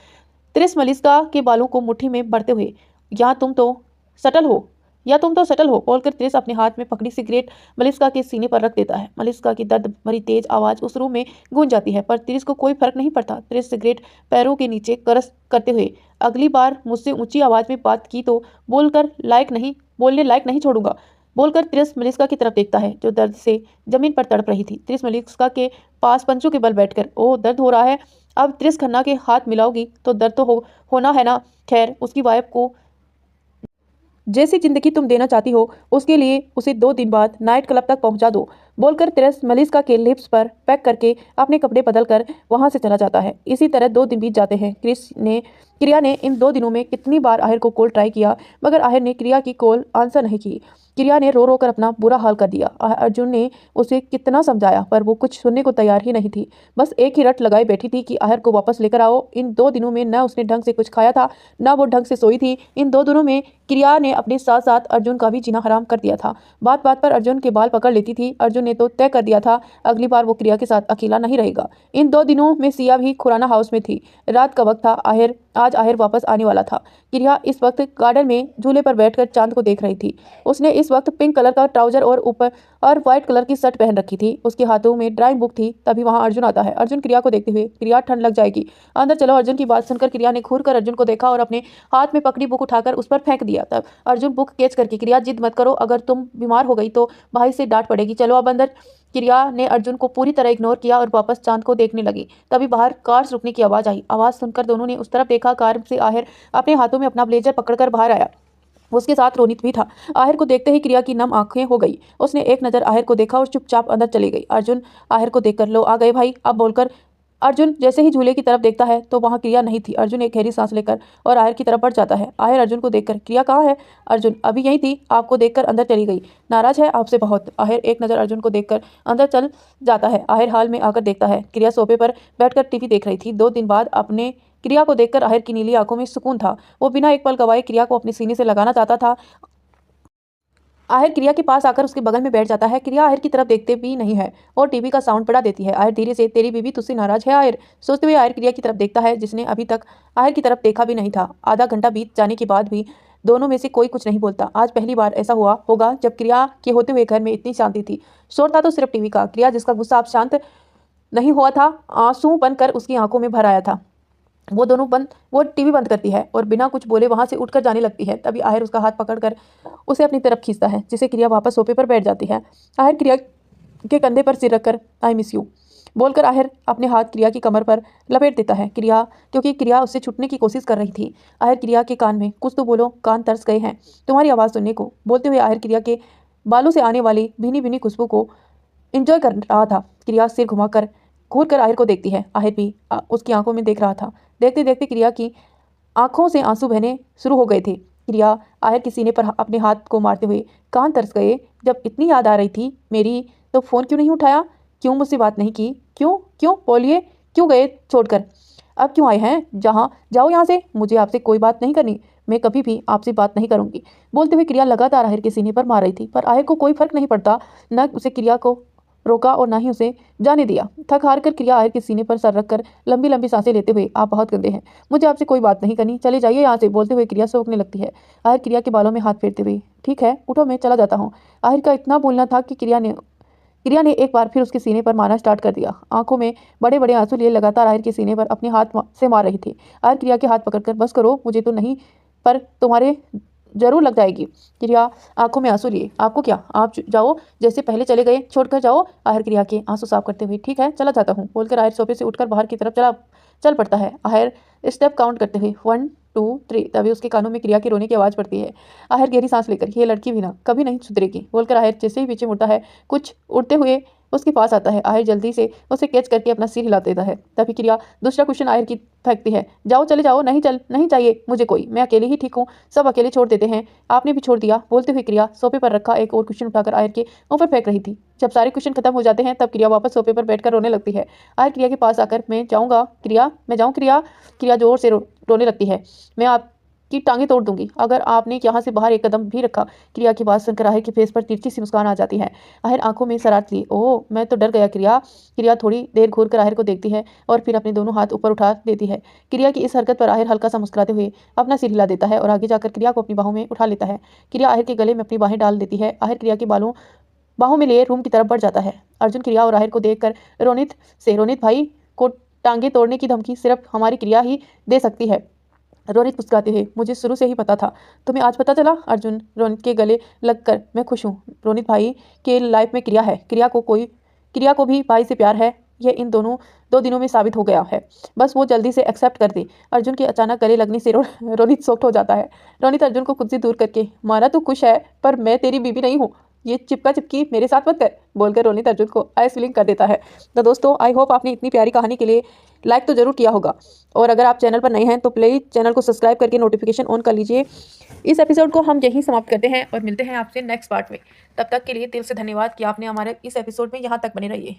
त्रिस मलिस्का के बालों को मुट्ठी में भरते हुए, यहाँ तुम तो सटल हो या तुम तो सटल हो बोलकर त्रिस अपने हाथ में पकड़ी सिगरेट मलिस्का के सीने पर रख देता है। मलिस्का की दर्द भरी तेज आवाज उस रूम में गूंज जाती है पर त्रिस को कोई फर्क नहीं पड़ता। त्रिस सिगरेट पैरों के नीचे करस करते हुए, अगली बार मुझसे ऊंची आवाज में बात की तो बोलने लायक नहीं छोड़ूंगा बोलकर त्रिस मलिस्का की तरफ देखता है जो दर्द से जमीन पर तड़प रही थी। त्रिस मलिस्का के पास पंचों के बल बैठकर, ओ दर्द हो रहा है, अब त्रिस खन्ना के हाथ मिलाओगी तो दर्द तो होना है ना। खैर, उसकी वाइफ को जैसी जिंदगी तुम देना चाहती हो उसके लिए उसे 2 दिन बाद नाइट क्लब तक पहुंचा दो बोलकर त्रिस मलिस्का के लिप्स पर पैक करके अपने कपड़े बदल कर वहां से चला जाता है। इसी तरह 2 दिन बीत जाते हैं। क्रिया ने इन 2 दिनों में कितनी बार आहिर को कॉल ट्राई किया मगर आहिर ने क्रिया की कॉल आंसर नहीं की। क्रिया ने रो रो कर अपना बुरा हाल कर दिया। अर्जुन ने उसे कितना समझाया पर वो कुछ सुनने को तैयार ही नहीं थी। बस एक ही रट लगाए बैठी थी कि आहिर को वापस लेकर आओ। इन 2 दिनों में न उसने ढंग से कुछ खाया था न वो ढंग से सोई थी। इन 2 दिनों में क्रिया ने अपने साथ साथ अर्जुन का भी जीना हराम कर दिया था। बात बात पर अर्जुन के बाल पकड़ लेती थी। अर्जुन ने तो तय कर दिया था अगली बार वो क्रिया के साथ अकेला नहीं रहेगा। इन 2 दिनों में सिया भी खुराना हाउस में थी। रात का वक्त था। आज आहिर वापस आने वाला था। क्रिया इस वक्त गार्डन में झूले पर बैठकर चांद को देख रही थी। उसने इस वक्त पिंक कलर का ट्राउजर और व्हाइट कलर की शर्ट पहन रखी थी। उसके हाथों में ड्राइंग बुक थी। तभी वहां अर्जुन आता है। अर्जुन क्रिया को देखते हुए, क्रिया ठंड लग जाएगी, अंदर चलो। अर्जुन की बात सुनकर क्रिया ने घूर कर अर्जुन को देखा और अपने हाथ में पकड़ी बुक उठाकर उस पर फेंक दिया। तब अर्जुन बुक कैच करके, क्रिया जिद मत करो, अगर तुम बीमार हो गई तो भाई से डांट पड़ेगी, चलो अब अंदर। क्रिया ने अर्जुन को पूरी तरह इग्नोर किया और वापस चांद को देखने लगी। तभी बाहर कार रुकने की आवाज आई। आवाज सुनकर दोनों ने उस तरफ देखा। कार से आहिर अपने हाथों में अपना ब्लेजर पकड़कर बाहर आया। उसके साथ रोनित भी था। आहिर को देखते ही क्रिया की नम आंखें हो गई। उसने एक नजर आहिर को देखा और चुपचाप अंदर चली गई। अर्जुन आहिर को देखकर, लो आ गए भाई, अब बोलकर अर्जुन जैसे ही झूले की तरफ देखता है तो वहां क्रिया नहीं थी। अर्जुन एक गहरी सांस लेकर और आहिर की तरफ बढ़ जाता है। आहिर अर्जुन को देखकर, क्रिया कहाँ है? अर्जुन, अभी यहीं थी, आपको देखकर अंदर चली गई, नाराज है आपसे बहुत। आहिर एक नज़र अर्जुन को देखकर अंदर चल जाता है। आहिर हाल में आकर देखता है क्रिया सोफे पर बैठकर टीवी देख रही थी। 2 दिन बाद अपने क्रिया को देखकर आहिर की नीली आंखों में सुकून था। वो बिना एक पल गवाए क्रिया को अपने सीने से लगाना चाहता था। आहिर क्रिया के पास आकर उसके बगल में बैठ जाता है। क्रिया आहिर की तरफ देखते भी नहीं है और टीवी का साउंड बढ़ा देती है। आहिर धीरे से, तेरी बीवी तुझसे नाराज है आहिर, सोचते हुए आहिर क्रिया की तरफ देखता है जिसने अभी तक आहिर की तरफ देखा भी नहीं था। आधा घंटा बीत जाने के बाद भी दोनों में से कोई कुछ नहीं बोलता। आज पहली बार ऐसा हुआ होगा जब क्रिया के होते हुए घर में इतनी शांति थी। शोर था तो सिर्फ टीवी का। क्रिया जिसका गुस्सा अब शांत नहीं हुआ था, आंसू बनकर उसकी आंखों में भर आया था। वो टीवी बंद करती है और बिना कुछ बोले वहां से उठकर जाने लगती है। तभी आहिर उसका हाथ पकड़कर उसे अपनी तरफ खींचता है जिसे क्रिया वापस सोफे पर बैठ जाती है। आहिर क्रिया के कंधे पर सिर रखकर, आई मिस यू बोलकर आहिर अपने हाथ क्रिया की कमर पर लपेट देता है। क्योंकि क्रिया उससे छुटने की कोशिश कर रही थी। आहिर क्रिया के कान में, कुछ तो बोलो, कान तरस गए हैं तुम्हारी आवाज़ सुनने को, बोलते हुए आहिर क्रिया के बालों से आने वाली भीनी भीनी खुशबू को एंजॉय कर रहा था। क्रिया सिर घूर कर आहिर को देखती है। आहिर भी उसकी आंखों में देख रहा था। देखते देखते क्रिया की आंखों से आंसू बहने शुरू हो गए थे। क्रिया आहिर के सीने पर अपने हाथ को मारते हुए, कान तरस गए, जब इतनी याद आ रही थी मेरी तो फ़ोन क्यों नहीं उठाया, क्यों मुझसे बात नहीं की, क्यों क्यों बोलिए, क्यों गए छोड़कर, अब क्यों आए हैं? जहाँ जाओ यहाँ से, मुझे आपसे कोई बात नहीं करनी, मैं कभी भी आपसे बात नहीं करूँगी बोलते हुए क्रिया लगातार आहिर के सीने पर मार रही थी। पर आहिर को कोई फर्क नहीं पड़ता। न उसे क्रिया को रोका और ना ही उसे जाने दिया। थक हार कर क्रिया आहिर के सीने पर सर रखकर लंबी लंबी सांसें लेते हुए, आप बहुत गंदे हैं, मुझे आपसे कोई बात नहीं करनी, चले जाइए यहाँ से बोलते हुए क्रिया सोखने लगती है। आहिर क्रिया के बालों में हाथ फेरते हुए, ठीक है उठो, मैं चला जाता हूँ। आहिर का इतना बोलना था कि क्रिया ने एक बार फिर उसके सीने पर मारना स्टार्ट कर दिया। आंखों में बड़े बड़े आंसू लिए लगातार आहिर के सीने पर अपने हाथ से मार रही थी। आहिर क्रिया के हाथ पकड़कर, बस करो, मुझे तो नहीं पर तुम्हारे जरूर लग जाएगी। क्रिया आंखों में आंसू लिए, आपको क्या, आप जाओ जैसे पहले चले गए, छोड़कर जाओ। आहिर क्रिया के आंसू साफ करते हुए, ठीक है चला जाता हूँ बोलकर आहिर सोफे से उठकर बाहर की तरफ चल पड़ता है। आहिर स्टेप काउंट करते हुए, 1 3 तभी उसके कानों में क्रिया के रोने की आवाज़ पड़ती है। आहिर गहरी सांस लेकर, ये लड़की भी ना कभी नहीं सुधरेगी बोलकर आहिर जैसे ही पीछे मुड़ता है, कुछ उड़ते हुए उसके पास आता है। आहिर जल्दी से उसे कैच करके अपना सिर हिला देता है। तभी क्रिया दूसरा क्वेश्चन आहिर की फेंकती है, जाओ चले जाओ, नहीं चाहिए मुझे कोई, मैं अकेले ही ठीक हूँ, सब अकेले छोड़ देते हैं, आपने भी छोड़ दिया। बोलते हुए क्रिया सोफे पर रखा एक और क्वेश्चन उठाकर आहिर के ऊपर फेंक रही थी। जब सारे क्वेश्चन खत्म हो जाते हैं तब क्रिया वापस सोफे पर बैठकर रोने लगती है। आहिर क्रिया के पास आकर, मैं जाऊँगा क्रिया, मैं जाऊँ क्रिया। क्रिया जोर से रोने लगती है, मैं आपकी टांगें तोड़ दूंगी अगर आपने यहाँ से बाहर एक कदम भी रखा। क्रिया की बात सुनकर आहिर के फेस पर तिरछी सी मुस्कान आ जाती है। आहिर आंखों में शरारत ली, ओह मैं तो डर गया क्रिया। क्रिया थोड़ी देर घूर कर आहिर को देखती है और फिर अपने दोनों हाथ ऊपर उठा देती है। क्रिया की इस हरकत पर आहिर हल्का सा मुस्कुराते हुए अपना सिर हिला देता है और आगे जाकर क्रिया को अपनी बाहों में उठा लेता है। क्रिया आहिर के गले में अपनी बाहें डाल देती है। आहिर क्रिया के बाहों में लिए रूम की तरफ बढ़ जाता है। अर्जुन क्रिया और आहिर को देखकर रोनित भाई को टांगे तोड़ने की धमकी सिर्फ हमारी क्रिया ही दे सकती है। रोनित मुस्कुराते हुए, मुझे शुरू से ही पता था, तुम्हें आज पता चला। अर्जुन रोनित के गले लगकर, मैं खुश हूँ, रोनित भाई के लाइफ में क्रिया है, क्रिया को भी भाई से प्यार है, यह इन 2 दिनों में साबित हो गया है, बस वो जल्दी से एक्सेप्ट कर दे। अर्जुन के अचानक गले लगने से रोनित शॉक्ड हो जाता है। रोनित अर्जुन को खुद से दूर करके, माना तू खुश है पर मैं तेरी बीवी नहीं हूँ, ये चिपका चिपकी मेरे साथ मत कर, बोलकर रोनित अर्जुन को आइस फीलिंग कर देता है। तो दोस्तों आई होप आपने इतनी प्यारी कहानी के लिए लाइक तो जरूर किया होगा, और अगर आप चैनल पर नए हैं तो प्लीज़ चैनल को सब्सक्राइब करके नोटिफिकेशन ऑन कर लीजिए। इस एपिसोड को हम यहीं समाप्त करते हैं और मिलते हैं आपसे नेक्स्ट पार्ट में। तब तक के लिए दिल से धन्यवाद कि आपने हमारे इस एपिसोड में यहाँ तक बने रहिए।